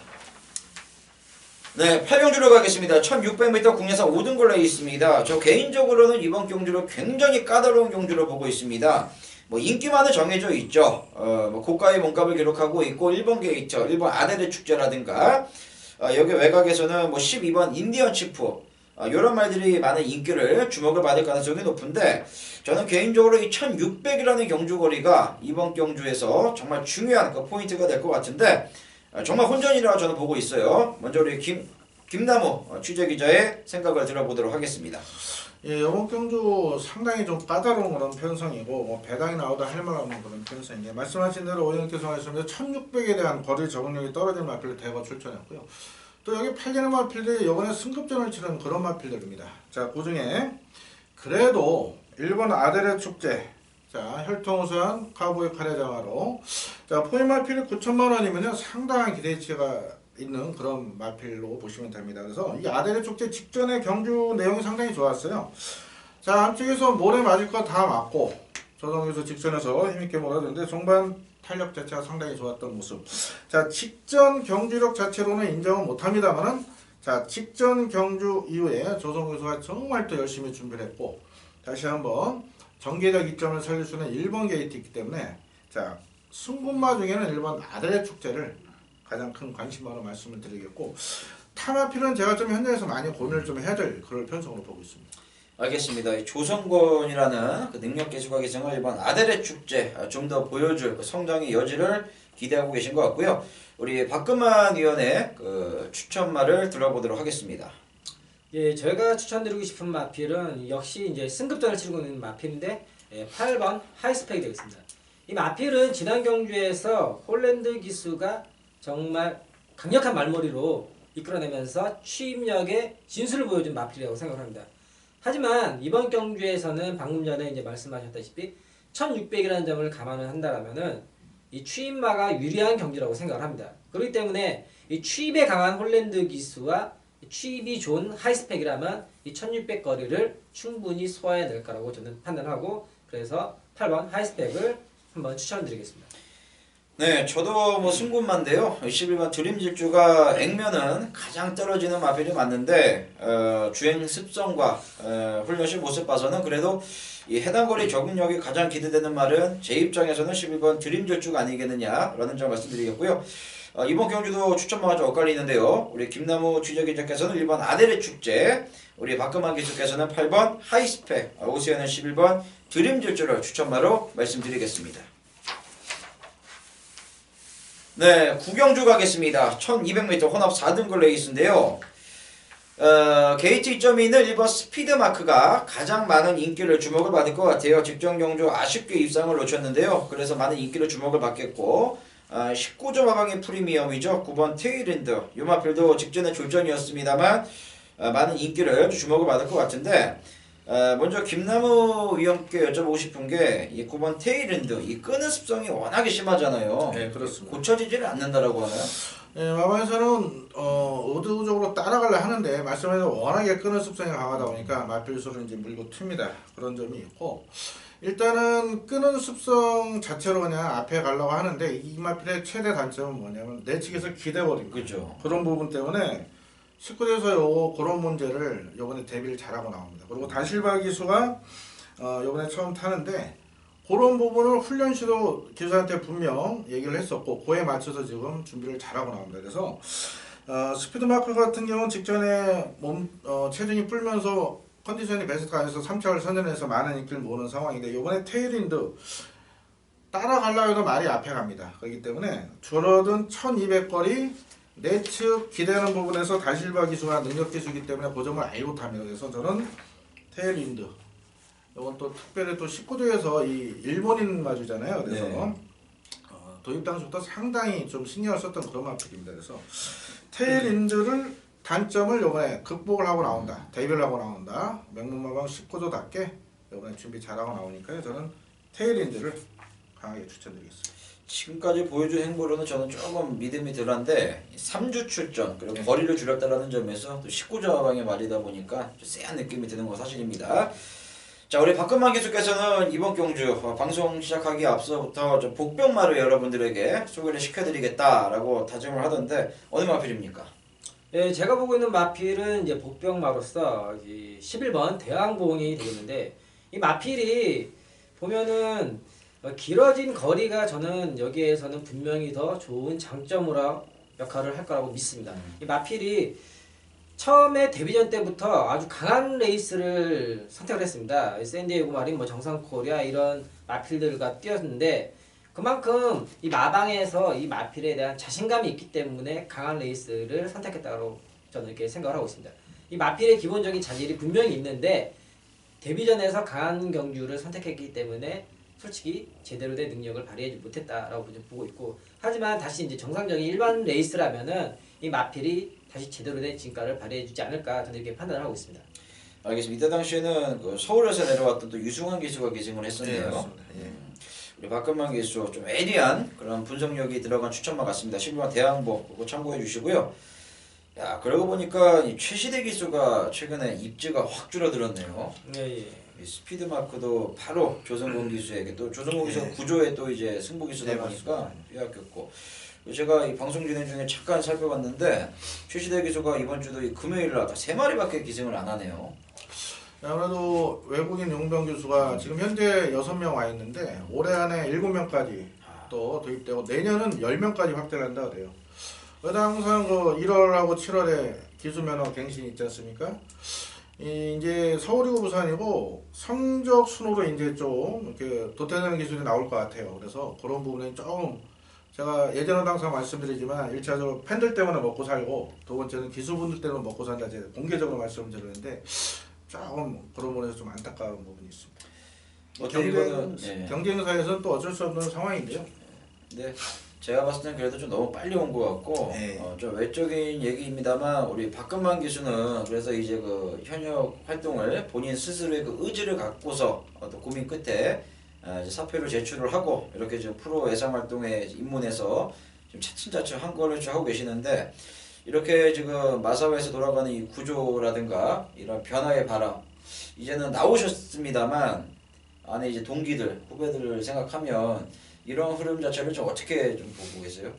네, 8경주로 가겠습니다. 1600m 국내산 5등골 레이스입니다. 저 개인적으로는 이번 경주를 굉장히 까다로운 경주로 보고 있습니다. 뭐 인기만은 정해져 있죠. 뭐 고가의 몸값을 기록하고 있고 1번 게이터, 1번 아데르 축제라든가 여기 외곽에서는 뭐 12번 인디언 치프, 이런 말들이 많은 인기를 주목을 받을 가능성이 높은데, 저는 개인적으로 이 1600이라는 경주거리가 이번 경주에서 정말 중요한 그 포인트가 될 것 같은데 정말 혼전이라고 저는 보고 있어요. 먼저 우리 김나무 취재기자의 생각을 들어보도록 하겠습니다. 예, 이번 경주 상당히 좀 까다로운 그런 편성이고 뭐 배당이 나오다 할 만한 그런 편성인데, 말씀하신 대로 오영께서 말씀하신 1600에 대한 거리 적응력이 떨어진 마필을 대거 출전했고요. 또 여기 팔리는 마필들이 이번에 승급전을 치른 그런 마필들입니다. 자, 그 중에 그래도 일본 아데레 축제, 자, 혈통우선 카우보이 카레자마로, 자, 포인 마필이 9천만 원이면요 상당한 기대치가 있는 그런 마필로 보시면 됩니다. 그래서 이 아데레 축제 직전의 경주 내용이 상당히 좋았어요. 자, 한쪽에서 모래 맞을 거 다 맞고, 조성규 직전에서 힘있게 몰아줬는데 종반 탄력 자체가 상당히 좋았던 모습. 자, 직전 경주력 자체로는 인정은 못합니다만은 자, 직전 경주 이후에 조성규 선수가 정말 또 열심히 준비를 했고 다시 한번 전개적 이점을 살릴 수 있는 1번 게이트 있기 때문에 자, 승군마 중에는 1번 아들의 축제를 가장 큰 관심으로 말씀을 드리겠고 타마필은 제가 좀 현장에서 많이 고민을 좀 해야 될 그럴 편성으로 보고 있습니다. 알겠습니다. 이 조성권이라는 그 능력 개수가 계승을 이번 아델의 축제 좀 더 보여줄 그 성장의 여지를 기대하고 계신 것 같고요. 우리 박금만 위원의 그 추천말을 들어보도록 하겠습니다. 예, 저희가 추천드리고 싶은 마필은 역시 이제 승급전을 치르고 있는 마필인데 8번 하이스펙이 되겠습니다. 이 마필은 지난 경주에서 홀랜드 기수가 정말 강력한 말머리로 이끌어내면서 취임력의 진수를 보여준 마필이라고 생각합니다. 하지만 이번 경주에서는 방금 전에 이제 말씀하셨다시피 1600이라는 점을 감안을 한다라면은 이 취임마가 유리한 경기라고 생각을 합니다. 그렇기 때문에 이 취입에 강한 홀랜드 기수와 취입이 좋은 하이스펙이라면 이 1600 거리를 충분히 소화해낼 거라고 저는 판단하고 그래서 8번 하이스펙을 한번 추천드리겠습니다. 네, 저도 뭐 승군만인데요. 11번 드림질주가 액면은 가장 떨어지는 마필이 맞는데 주행 습성과 훈련실 모습 봐서는 그래도 이 해당 거리 적응력이 가장 기대되는 말은 제 입장에서는 11번 드림질주가 아니겠느냐라는 점 말씀드리겠고요. 이번 경주도 추천마가 좀 엇갈리는데요. 우리 김나무 취재기자께서는 1번 아델의 축제, 우리 박금환 기수께서는 8번 하이스펙, 오수연은 11번 드림질주를 추천마로 말씀드리겠습니다. 네, 구경주 가겠습니다. 1200m 혼합 4등급 레이스인데요. 게이트 2점이 있는 1번 스피드마크가 가장 많은 인기를 주목을 받을 것 같아요. 직전 경주 아쉽게 입상을 놓쳤는데요. 그래서 많은 인기를 주목을 받겠고 19점 하방의 프리미엄이죠. 9번 테일랜드 유마필도 직전에 졸전이었습니다만 많은 인기를 주목을 받을 것 같은데 먼저 김나무 위원께 여쭤보고 싶은 게 이 9번 테일랜드 이 끄는 습성이 워낙에 심하잖아요. 네, 그렇습니다. 고쳐지지를 않는다라고 하나요? 네, 마방에서는 의도적으로 따라가려 하는데 말씀하신 워낙에 끄는 습성이 강하다 보니까 마필수를 이제 물고 튑니다. 그런 점이 있고 일단은 끄는 습성 자체로 그냥 앞에 가려고 하는데 이 마필의 최대 단점은 뭐냐면 내측에서 기대버립니다. 그렇죠. 그런 부분 때문에 19대에서 그런 문제를 요번에 대비를 잘하고 나옵니다. 그리고 다실바 기수가 요번에 처음 타는데 그런 부분을 훈련시도 기수한테 분명 얘기를 했었고 그에 맞춰서 지금 준비를 잘하고 나옵니다. 그래서 스피드마크 같은 경우는 직전에 체중이 불면서 컨디션이 베스트가 아니어서 3차를 선전해서 많은 인기를 모으는 상황인데 요번에 테일윈드 따라가려고 해도 말이 앞에 갑니다. 그렇기 때문에 줄어든 1200거리 내측 기대하는 부분에서 다실바 기수가 능력 기수이기 때문에 그 점을 알고 탑니다. 그래서 저는 테일윈드 이건 또 특별히 또 19대에서 이 일본인 마주잖아요. 그래서 네. 도입 당시부터 상당히 좀 신경을 썼던 그런 마필입니다. 그래서 테일윈드를 단점을 이번에 극복을 하고 나온다. 데뷔를 하고 나온다. 명문마방 19도답게 이번에 준비 잘하고 나오니까요. 저는 테일윈드를 강하게 추천드리겠습니다. 지금까지 보여준 행보로는 저는 조금 믿음이 덜한데 3주 출전 그리고 거리를 줄였다라는 점에서 또 19점 하방의 말이다 보니까 좀 쎄한 느낌이 드는 건 사실입니다. 자, 우리 박근만 기수께서는 이번 경주 방송 시작하기 앞서부터 좀 복병마를 여러분들에게 소개를 시켜드리겠다라고 다짐을 하던데 어느 마필입니까? 예, 제가 보고 있는 마필은 이제 복병마로서 11번 대왕봉이 되겠는데 이 마필이 보면은 길어진 거리가 저는 여기에서는 분명히 더 좋은 장점으로 역할을 할 거라고 믿습니다. 이 마필이 처음에 데뷔전 때부터 아주 강한 레이스를 선택을 했습니다. 샌디에고 마린, 정상 코리아 이런 마필들과 뛰었는데 그만큼 이 마방에서 이 마필에 대한 자신감이 있기 때문에 강한 레이스를 선택했다고 저는 이렇게 생각을 하고 있습니다. 이 마필의 기본적인 자질이 분명히 있는데 데뷔전에서 강한 경주를 선택했기 때문에 솔직히 제대로 된 능력을 발휘하지 못했다라고 보고 있고 하지만 다시 이제 정상적인 일반 레이스라면은 이 마필이 다시 제대로 된 진가를 발휘해주지 않을까 저는 이렇게 판단을 하고 있습니다. 알겠습니다. 이때 당시에는 그 서울에서 내려왔던 또 유승환 기수가 기승을 했었네요. 맞습니다. 우리 박근만 기수 좀 에리한 그런 분석력이 들어간 추천만 같습니다. 11번 대항복 그거 참고해 주시고요. 야, 그러고 보니까 이 최시대 기수가 최근에 입지가 확 줄어들었네요. 예, 예. 이 스피드 마크도 바로 조성공 기수에게 또 조성공 기수가 네. 구조에 또 이제 승부 기수다 네, 보니까 빼앗겼고 제가 이 방송 진행 중에 잠깐 살펴봤는데 최시대 기수가 이번 주도 이 금요일 날 3마리밖에 기승을 안 하네요. 아무래도 외국인 용병 교수가 지금 현재 6명 와 있는데 올해 안에 7명까지 또 도입되고 내년은 10명까지 확대를 한다고 그래요. 그래도 항상 그 1월하고 7월에 기수면허 갱신이 있지 않습니까? 이제 서울이고 부산이고 성적 순으로 이제 좀 이렇게 도태되는 기술이 나올 것 같아요. 그래서 그런 부분에 조금 제가 예전에도 항상 말씀드리지만 1차적으로 팬들 때문에 먹고 살고 두 번째는 기수분들 때문에 먹고 산다 제가 공개적으로 말씀드리는데 조금 그런 부분에서 좀 안타까운 부분이 있습니다. 어때 이거는 경쟁사에서는 또 어쩔 수 없는 상황인데요. 네, 제가 봤을 땐 그래도 좀 너무 빨리 온 것 같고 네. 좀 외적인 얘기입니다만 우리 박근만 기수는 그래서 이제 그 현역 활동을 본인 스스로의 그 의지를 갖고서 또 고민 끝에 이제 사표를 제출을 하고 이렇게 좀 프로 예상 활동에 입문해서 좀 차츰차츰 한 걸음 쭉 하고 계시는데 이렇게 지금 마사오에서 돌아가는 이 구조라든가 이런 변화의 바람 이제는 나오셨습니다만 안에 이제 동기들 후배들을 생각하면 이런 흐름 자체를 좀 어떻게 좀 보고 계세요?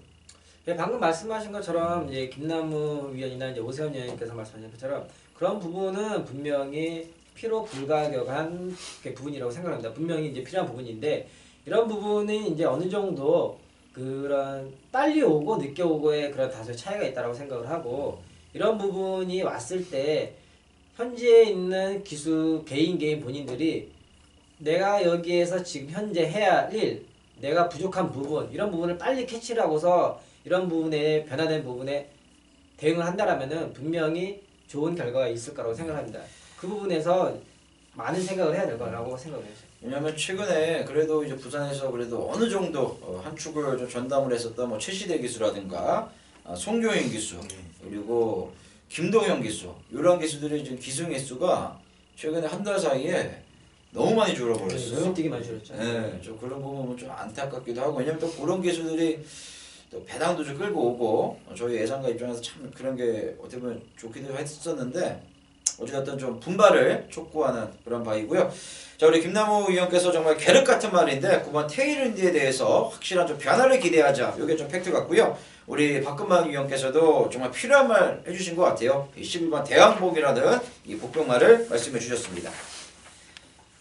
네, 방금 말씀하신 것처럼 이제 김남우 위원이나 이제 오세훈 위원님께서 말씀하신 것처럼 그런 부분은 분명히 필요 불가격한 부분이라고 생각합니다. 분명히 이제 필요한 부분인데 이런 부분이 이제 어느 정도 그런 빨리 오고 늦게 오고의 그런 다소의 차이가 있다고 생각을 하고 이런 부분이 왔을 때 현지에 있는 기수 개인 본인들이 내가 여기에서 지금 현재 해야 할 일, 내가 부족한 부분 이런 부분을 빨리 캐치를 하고서 이런 부분에 변화된 부분에 대응을 한다라면은 분명히 좋은 결과가 있을 거라고 생각합니다. 그 부분에서 많은 생각을 해야 될 거라고 생각을 해요. 왜냐하면 최근에 그래도 이제 부산에서 그래도 어느 정도 한 축을 좀 전담을 했었던 뭐 최시대 기수라든가 송교인 기수 그리고 김동현 기수 이런 기수들이 지금 기승 횟수가 최근에 한 달 사이에 너무 많이 줄어버렸어요. 눈에 띄게 많이 줄었죠. 네, 좀 그런 부분은 좀 안타깝기도 하고 왜냐면 또 그런 기수들이 또 배당도 좀 끌고 오고 저희 예상가 입장에서 참 그런 게 어떻게 보면 좋기도 했었는데 어찌됐든 좀 분발을 촉구하는 그런 바이고요. 자 우리 김남우 위원께서 정말 계륵 같은 말인데 9번 테일윈드에 대해서 확실한 좀 변화를 기대하자. 이게 좀 팩트 같고요. 우리 박근만 위원께서도 정말 필요한 말 해주신 것 같아요. 11번 대왕복이라는 이 복병말을 말씀해 주셨습니다.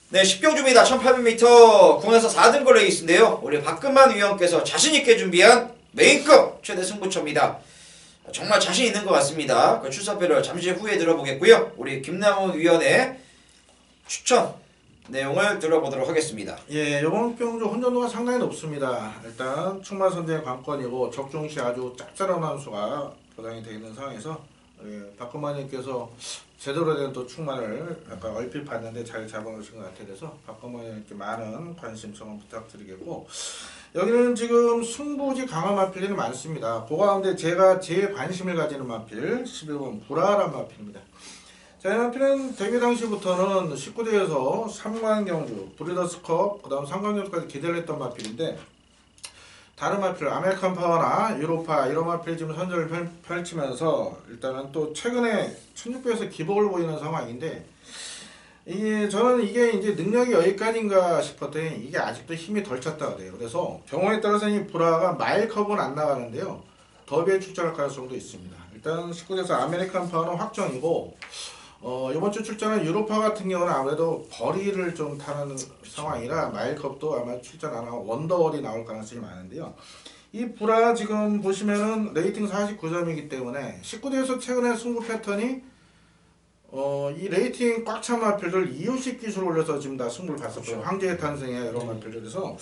네, 10경주입니다. 1800m 궁에서 4등거 레이스인데요. 우리 박근만 위원께서 자신있게 준비한 메인급 최대 승부처입니다. 정말 자신 있는 것 같습니다. 그 출사표를 잠시 후에 들어보겠고요. 우리 김남우 위원의 추천 내용을 들어보도록 하겠습니다. 예, 이번 경주 혼전도가 상당히 높습니다. 일단 충마 선대의 관건이고 적중시 아주 짭짤한 수가 보장이 되어 있는 상황에서 박근만님께서 제대로 된 또 충만을 약간 얼핏 봤는데 잘 잡아놓으신 것 같아서 박근만님께 많은 관심 좀 부탁드리겠고 여기는 지금 승부지 강한 마필들이 많습니다. 그 가운데 제가 제일 관심을 가지는 마필 11번 불화란 마필입니다. 자, 이 마필은 데뷔 당시부터는 19대에서 3관 경주, 브리더스컵, 그 다음 3관 경주까지 기대를 했던 마필인데 다른 마필, 아메리칸 파워나 유로파 이런 마필이 지금 선전을 펼치면서 일단은 또 최근에 1600에서 기복을 보이는 상황인데 저는 이게 이제 능력이 여기까지인가 싶었더니 이게 아직도 힘이 덜 찼다고 돼요. 그래서 경우에 따라서는 이 불화가 마일컵은 안 나가는데요. 더비에 출전할 가능성도 있습니다. 일단 19대에서 아메리칸 파워는 확정이고 이번 주 출전한 유로파 같은 경우는 아무래도 거리를 좀 타는 상황이라 마일컵도 아마 출전 안 하고 원더월이 나올 가능성이 많은데요. 이 불화 지금 보시면은 레이팅 49점이기 때문에 19대에서 최근에 승부 패턴이 이 레이팅 꽉 찬 마필들 이유식 기술을 올려서 지금 다 승부를 봤었고요. 그렇죠. 황제의 탄생에 이런 마필들에서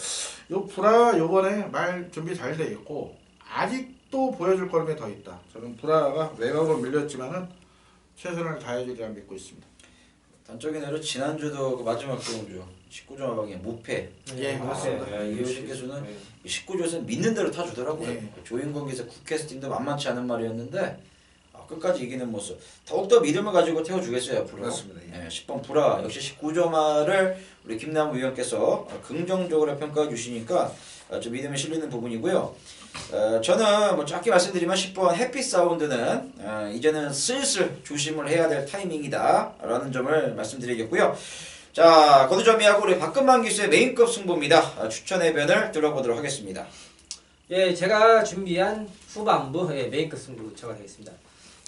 요 불화 요번에 말 준비 잘 돼 있고 아직도 보여줄 걸음이 더 있다. 저는 불화가 외곽으로 밀렸지만은 최선을 다해주리라 믿고 있습니다. 단적인 예로 지난주도 그 마지막 경주 19조 마방에 무패. 예, 맞습니다. 이효식 교수는 19조에서 믿는 대로 타주더라고요. 예. 조인권 기자 굿캐스팅도 만만치 않은 말이었는데 끝까지 이기는 모습. 더욱더 믿음을 가지고 태워주겠어요 앞으로. 맞습니다. 예, 10번 불화 역시 19조 말을 우리 김남우 위원께서 긍정적으로 평가해 주시니까 좀 믿음이 실리는 부분이고요. 저는 뭐 짧게 말씀드리면 10번 해피 사운드는 이제는 슬슬 조심을 해야 될 타이밍이다 라는 점을 말씀드리겠고요. 자, 거두절미하고 우리 박근만 기수의 메인급 승부입니다. 추천의 변을 들어보도록 하겠습니다. 예, 제가 준비한 후반부 메인급 승부처가 되겠습니다.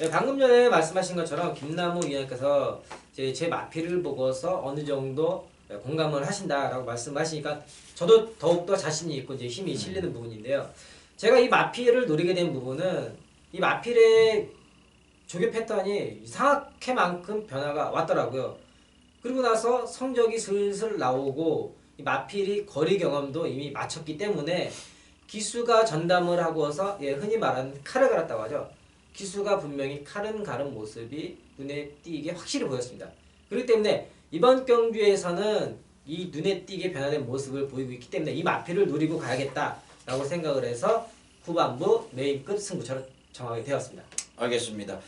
예, 방금 전에 말씀하신 것처럼 김남우 위원께서 제 마피를 보고서 어느 정도 공감을 하신다라고 말씀하시니까 저도 더욱더 자신이 있고 이제 힘이 실리는 부분인데요. 제가 이 마피를 노리게 된 부분은 이 마필의 조교 패턴이 이상하게만큼 변화가 왔더라고요. 그리고 나서 성적이 슬슬 나오고 이 마필이 거리 경험도 이미 마쳤기 때문에 기수가 전담을 하고서 흔히 말하는 칼을 갈았다고 하죠. 기수가 분명히 칼은 가른 모습이 눈에 띄게 확실히 보였습니다. 그렇기 때문에 이번 경주에서는 이 눈에 띄게 변화된 모습을 보이고 있기 때문에 이 마필을 노리고 가야겠다라고 생각을 해서 후반부 메인급 승부처를 정하게 되었습니다. 알겠습니다.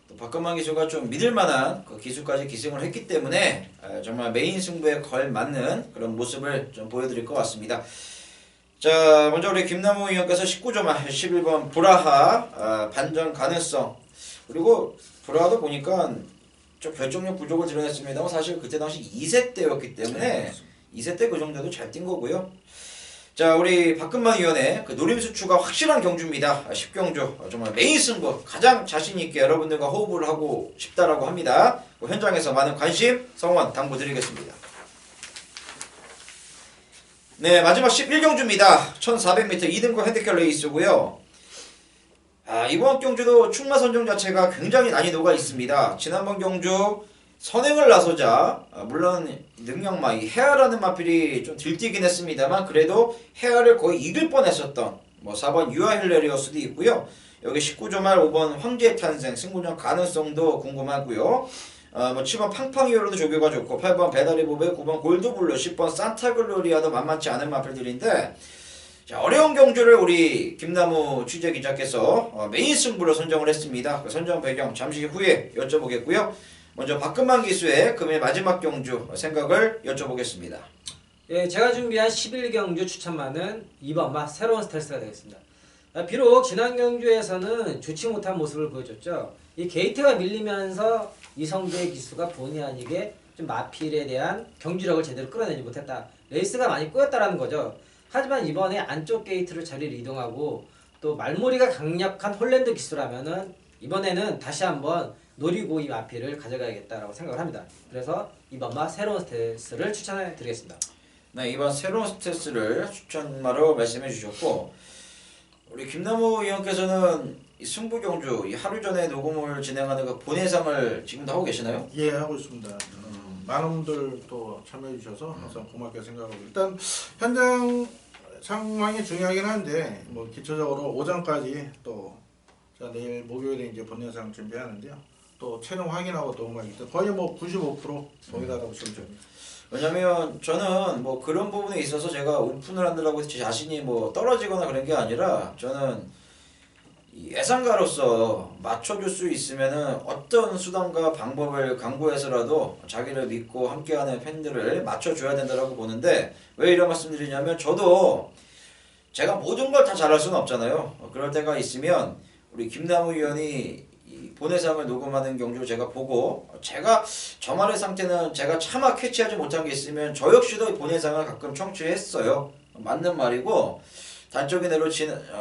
또 박근만 기수가 좀 믿을만한 그 기수까지 기승을 했기 때문에 정말 메인 승부에 걸맞는 그런 모습을 좀 보여드릴 것 같습니다. 자, 먼저 우리 김남우 위원께서 19점 11번 브라하 반전 가능성, 그리고 브라하도 보니까 좀 결정력 부족을 드러냈습니다만 사실 그때 당시 2세 때였기 때문에 2세 때 그 정도도 잘 뛴 거고요. 자, 우리 박근만 위원의 그 노림수추가 확실한 경주입니다. 10경주 정말 메인 승부 가장 자신 있게 여러분들과 호흡을 하고 싶다라고 합니다. 현장에서 많은 관심 성원 당부드리겠습니다. 네, 마지막 11경주입니다. 1400m 2등급 핸디캡 레이스고요. 이번 경주도 충마 선정 자체가 굉장히 난이도가 있습니다. 지난번 경주 선행을 나서자 물론 능력마 이 헤아라는 마필이 좀 들뛰긴 했습니다만 그래도 헤아를 거의 이길 뻔했었던 4번 유아힐레리어 수도 있고요. 여기 19점 말 5번 황제의 탄생 승부전 가능성도 궁금하고요. 7번 팡팡이어로도 조교가 좋고 8번 배달의보배 9번 골드블루 10번 산타글로리아도 만만치 않은 마필들인데, 자, 어려운 경주를 우리 김남우 취재기자께서 메인 승부로 선정을 했습니다. 그 선정 배경 잠시 후에 여쭤보겠고요. 먼저 박근만 기수의 금일 마지막 경주 생각을 여쭤보겠습니다. 예, 제가 준비한 11경주 추천마는 2번마 새로운 스텔스가 되겠습니다. 비록 지난 경주에서는 좋지 못한 모습을 보여줬죠. 이 게이트가 밀리면서 이성재의 기수가 본의 아니게 좀 마필에 대한 경주력을 제대로 끌어내지 못했다. 레이스가 많이 꼬였다라는 거죠. 하지만 이번에 안쪽 게이트를 자리를 이동하고 또 말머리가 강력한 홀랜드 기수라면은 이번에는 다시 한번 노리고 이 마필을 가져가야겠다라고 생각을 합니다. 그래서 이번마 새로운 스텔스를 추천해 드리겠습니다. 네, 이번 새로운 스텔스를 추천마로 말씀해 주셨고, 우리 김남우 의원께서는 이 승부 경주 이 하루 전에 녹음을 진행하는 그 본예상을 지금도 하고 계시나요? 예, 하고 있습니다. 많은 분들 또 참여해 주셔서 항상 고맙게 생각하고, 일단 현장 상황이 중요하긴 한데 기초적으로 오전까지 또 제가 내일 목요일에 이제 본예상 준비하는데요. 또 체력 확인하고 또 음악이 거의 95% 거기다가 보시면 됩니다. 왜냐면 저는 그런 부분에 있어서 제가 오픈을 한다고 제 자신이 떨어지거나 그런 게 아니라, 저는 이 예상가로서 맞춰줄 수 있으면은 어떤 수단과 방법을 강구해서라도 자기를 믿고 함께하는 팬들을 맞춰줘야 된다고 보는데, 왜 이런 말씀드리냐면 저도 제가 모든 걸 다 잘할 수는 없잖아요. 그럴 때가 있으면 우리 김남우 의원이 이 본예상을 녹음하는 경주를 제가 보고, 제가 저만의 상태는 제가 차마 캐치하지 못한 게 있으면 저 역시도 본예상을 가끔 청취했어요. 맞는 말이고, 단적인 예로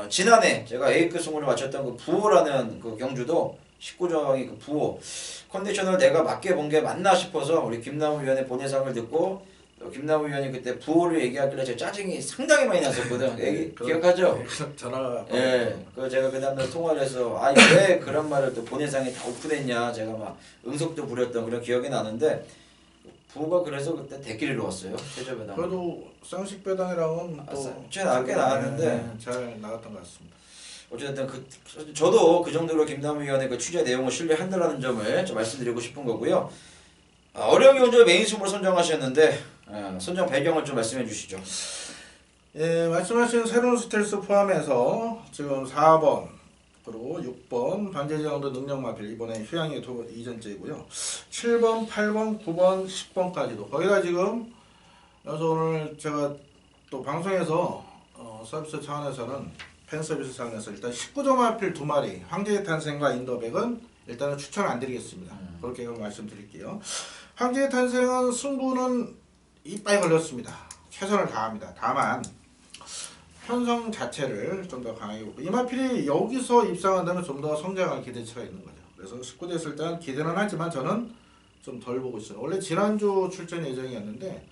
지난해 제가 A급 승부를 마쳤던 그 부호라는 그 경주도 19점이 그 부호 컨디션을 내가 맞게 본 게 맞나 싶어서 우리 김남우 위원의 본예상을 듣고, 김남우 위원이 그때 부호를 얘기하길래 제 짜증이 상당히 많이 났었거든. 기억하죠? 전화가 예, 그 제가 그 다음날 통화를 해서 왜 그런 말을 또 본예상에 다 오픈했냐, 제가 막 응석도 부렸던 그런 기억이 나는데, 부호가 그래서 그때 대기를 놓았어요. 최저배 나. 그래도 쌍식 배당이랑은 꽤 나왔는데 잘 나갔던 것 같습니다. 어쨌든 저도 그 정도로 김남우 위원의 그 취재 내용을 신뢰한다라는 점을 좀 말씀드리고 싶은 거고요. 어려운 경주 메인 승부로 선정하셨는데 선정 배경을 좀 말씀해 주시죠. 예, 말씀하신 새로운 스텔스 포함해서 지금 4번 그리고 6번 반제지형도 능력마필 이번에 휴양이 2전째이고요. 7번, 8번, 9번, 10번까지도 거기다 지금 그래서 오늘 제가 또 방송에서 서비스 차원에서는 팬 서비스 차원에서 일단 19점 마필 2마리 황제의 탄생과 인더백은 일단은 추천 안 드리겠습니다. 그렇게 말씀드릴게요. 황제의 탄생은 승부는 이빨 걸렸습니다. 최선을 다합니다. 다만 편성 자체를 좀 더 강하게 보고 이마필이 여기서 입상한다면 좀 더 성장할 기대치가 있는 거죠. 그래서 19대 했을 때는 기대는 하지만 저는 좀 덜 보고 있어요. 원래 지난주 출전 예정이었는데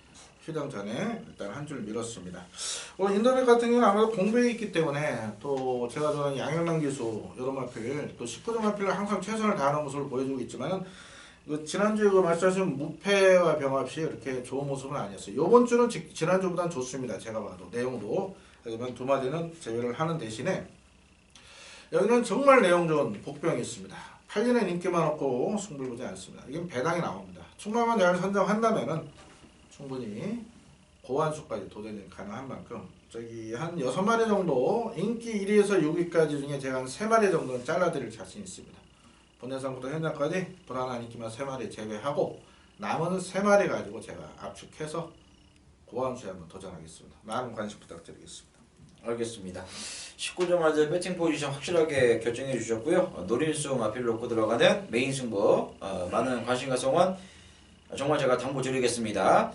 휴당 전에 일단 한 줄 밀었습니다. 오늘 인터넷 같은 경우는 아무래도 공백이 있기 때문에 또 제가 저는 양영남 기수 여러 마필 또 19점 마필을 항상 최선을 다하는 모습을 보여주고 있지만은 지난주에 말씀하신 무패와 병합시 이렇게 좋은 모습은 아니었어요. 이번 주는 지난주보다는 좋습니다. 제가 봐도 내용도 하지만 두 마디는 제외를 하는 대신에 여기는 정말 내용 좋은 복병이 있습니다. 8년의 인기만 없고 승부를 보지 않습니다. 이건 배당이 나옵니다. 충남만 잘 선정한다면은 충분히 고환수까지 도전이 가능한 만큼 저기 한 6마리 정도 인기 1위에서 6위까지 중에 제가 한 3마리 정도는 잘라드릴 자신 있습니다. 본예상부터 현장까지 불안한 인기만 3마리 제외하고 남은 3마리 가지고 제가 압축해서 고환수에 한번 도전하겠습니다. 많은 관심 부탁드리겠습니다. 알겠습니다. 19점 아들 배팅 포지션 확실하게 결정해 주셨고요. 노린수 마필 놓고 들어가는 메인 승부 많은 관심과 성원 정말 제가 당부드리겠습니다.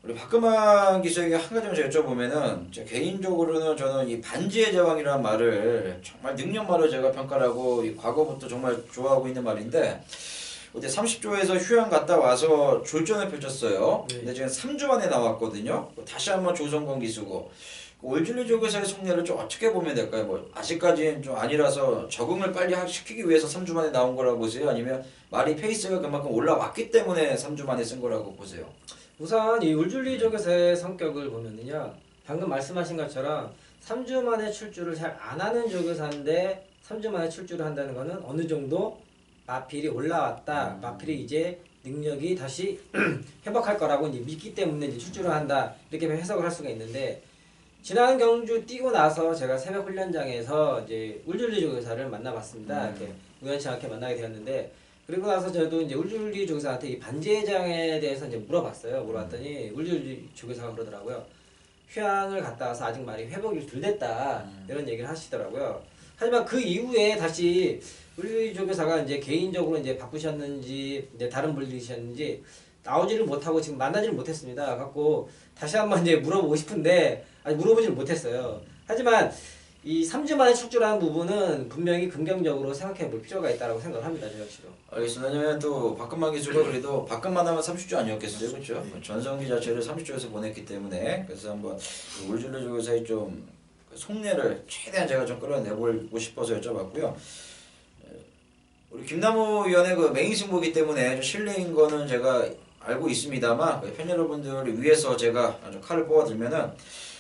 우리 박금환 기수에게 한 가지만 제가 여쭤보면은 개인적으로는 저는 이 반지의 제왕이라는 말을 정말 능력말로 제가 평가를 하고 이 과거부터 정말 좋아하고 있는 말인데 어제 30조에서 휴양 갔다 와서 졸전을 펼쳤어요. 근데 지금 3주 만에 나왔거든요. 다시 한번 조성권 기수고 올줄리 조교사의 속내를 좀 어떻게 보면 될까요? 뭐 아직까지는 좀 아니라서 적응을 빨리 시키기 위해서 3주 만에 나온 거라고 보세요? 아니면 말이 페이스가 그만큼 올라왔기 때문에 3주 만에 쓴 거라고 보세요? 우선 이 울줄리 조교사의 성격을 보면은요, 방금 말씀하신 것처럼 3주 만에 출주를 잘 안 하는 조교사인데 3주 만에 출주를 한다는 거는 어느 정도 마필이 올라왔다, 마필이 이제 능력이 다시 회복할 거라고 이제 믿기 때문에 이제 출주를 한다, 이렇게 해석을 할 수가 있는데, 지난 경주 뛰고 나서 제가 새벽 훈련장에서 이제 울줄리 조교사를 만나봤습니다. 이렇게 우연치 않게 만나게 되었는데, 그리고 나서 저도 이제 울줄리 조교사한테 이 반지의장에 대해서 이제 물어봤어요. 물어봤더니 울줄리 조교사가 그러더라고요. 휴양을 갔다 와서 아직 말이 회복이 덜 됐다, 이런 얘기를 하시더라고요. 하지만 그 이후에 다시 울줄리 조교사가 이제 개인적으로 이제 바쁘셨는지 이제 다른 분이셨는지 나오지를 못하고 지금 만나지를 못했습니다. 갖고 다시 한번 이제 물어보고 싶은데 아직 물어보지를 못했어요. 하지만 이 3주 만에 출주라는 부분은 분명히 긍정적으로 생각해 볼 필요가 있다고 생각을 합니다. 저 역시도. 알겠습니다. 왜냐면 또 박근만 기수가 그래도 박근만 하면 30주 아니었겠어요, 그렇죠? 전성기 자체를 30주에서 보냈기 때문에 그래서 한번 올줄리 조교사의 좀 속내를 최대한 제가 좀 끌어내보고 싶어서 여쭤봤고요. 우리 김남우 위원의 그 메인 승부기 때문에 좀 실례인 거는 제가 알고 있습니다만 팬 여러분들을 위해서 제가 아주 칼을 뽑아들면은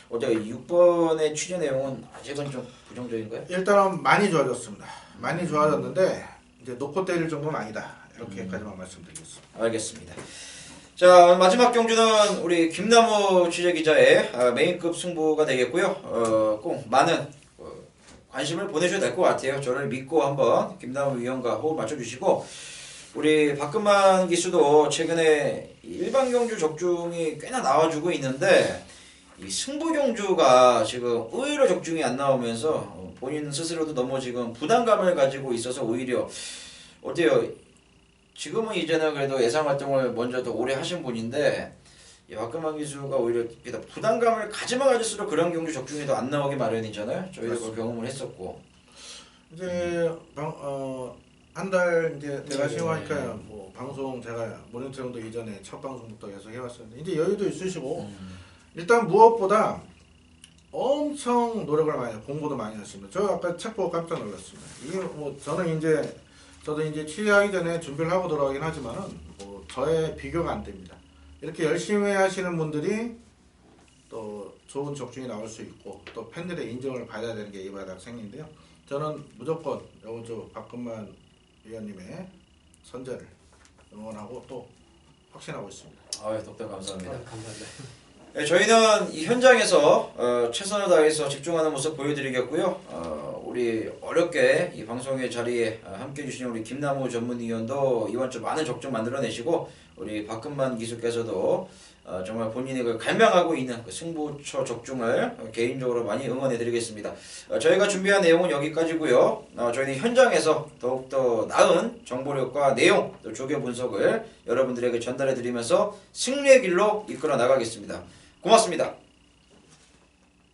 어제 6번의 취재 내용은 아직은 좀 부정적인가요? 일단은 많이 좋아졌습니다. 많이 좋아졌는데 이제 놓고 때릴 정도는 아니다. 이렇게까지만 말씀드리겠습니다. 알겠습니다. 자, 마지막 경주는 우리 김남우 취재기자의 메인급 승부가 되겠고요. 꼭 많은 관심을 보내셔야 될 것 같아요. 저를 믿고 한번 김남우 위원과 호흡 맞춰주시고 우리 박근만 기수도 최근에 일반 경주 적중이 꽤나 나와주고 있는데 이 승부 경주가 지금 의외로 적중이 안 나오면서 본인 스스로도 너무 지금 부담감을 가지고 있어서 오히려 어때요? 지금은 이제는 그래도 예상 활동을 먼저 더 오래 하신 분인데 이 박근만 기수가 오히려 부담감을 가지면 가질수록 그런 경주 적중이 더 안 나오기 마련이잖아요. 저희도 그걸 경험을 했었고 이제 한 달 이제 내가 시험하니까 뭐 방송 제가 모니터링도 이전에 첫 방송부터 계속 해왔었는데 이제 여유도 있으시고 일단 무엇보다 엄청 노력을 많이 해요. 공부도 많이 했습니다. 저 아까 책 보고 깜짝 놀랐습니다. 이게 뭐 저는 저도 이제 취재하기 전에 준비를 하고 들어가긴 하지만은 뭐 저의 비교가 안 됩니다. 이렇게 열심히 하시는 분들이 또 좋은 적중이 나올 수 있고 또 팬들의 인정을 받아야 되는 게 이바다 학생인데요. 저는 무조건 여우주 박근만 위원님의 선전을 응원하고 또 확신하고 있습니다. 덕분 감사합니다. 감사합니다. 네, 저희는 이 현장에서 최선을 다해서 집중하는 모습 보여드리겠고요. 우리 어렵게 이 방송의 자리에 함께해 주신 우리 김남우 전문위원도 이번 주 많은 적중 만들어내시고 우리 박근만 기수께서도 정말 본인이 그 갈망하고 있는 그 승부처 적중을 개인적으로 많이 응원해드리겠습니다. 저희가 준비한 내용은 여기까지고요. 저희는 현장에서 더욱더 나은 정보력과 내용, 또 조교 분석을 여러분들에게 전달해드리면서 승리의 길로 이끌어 나가겠습니다. 고맙습니다.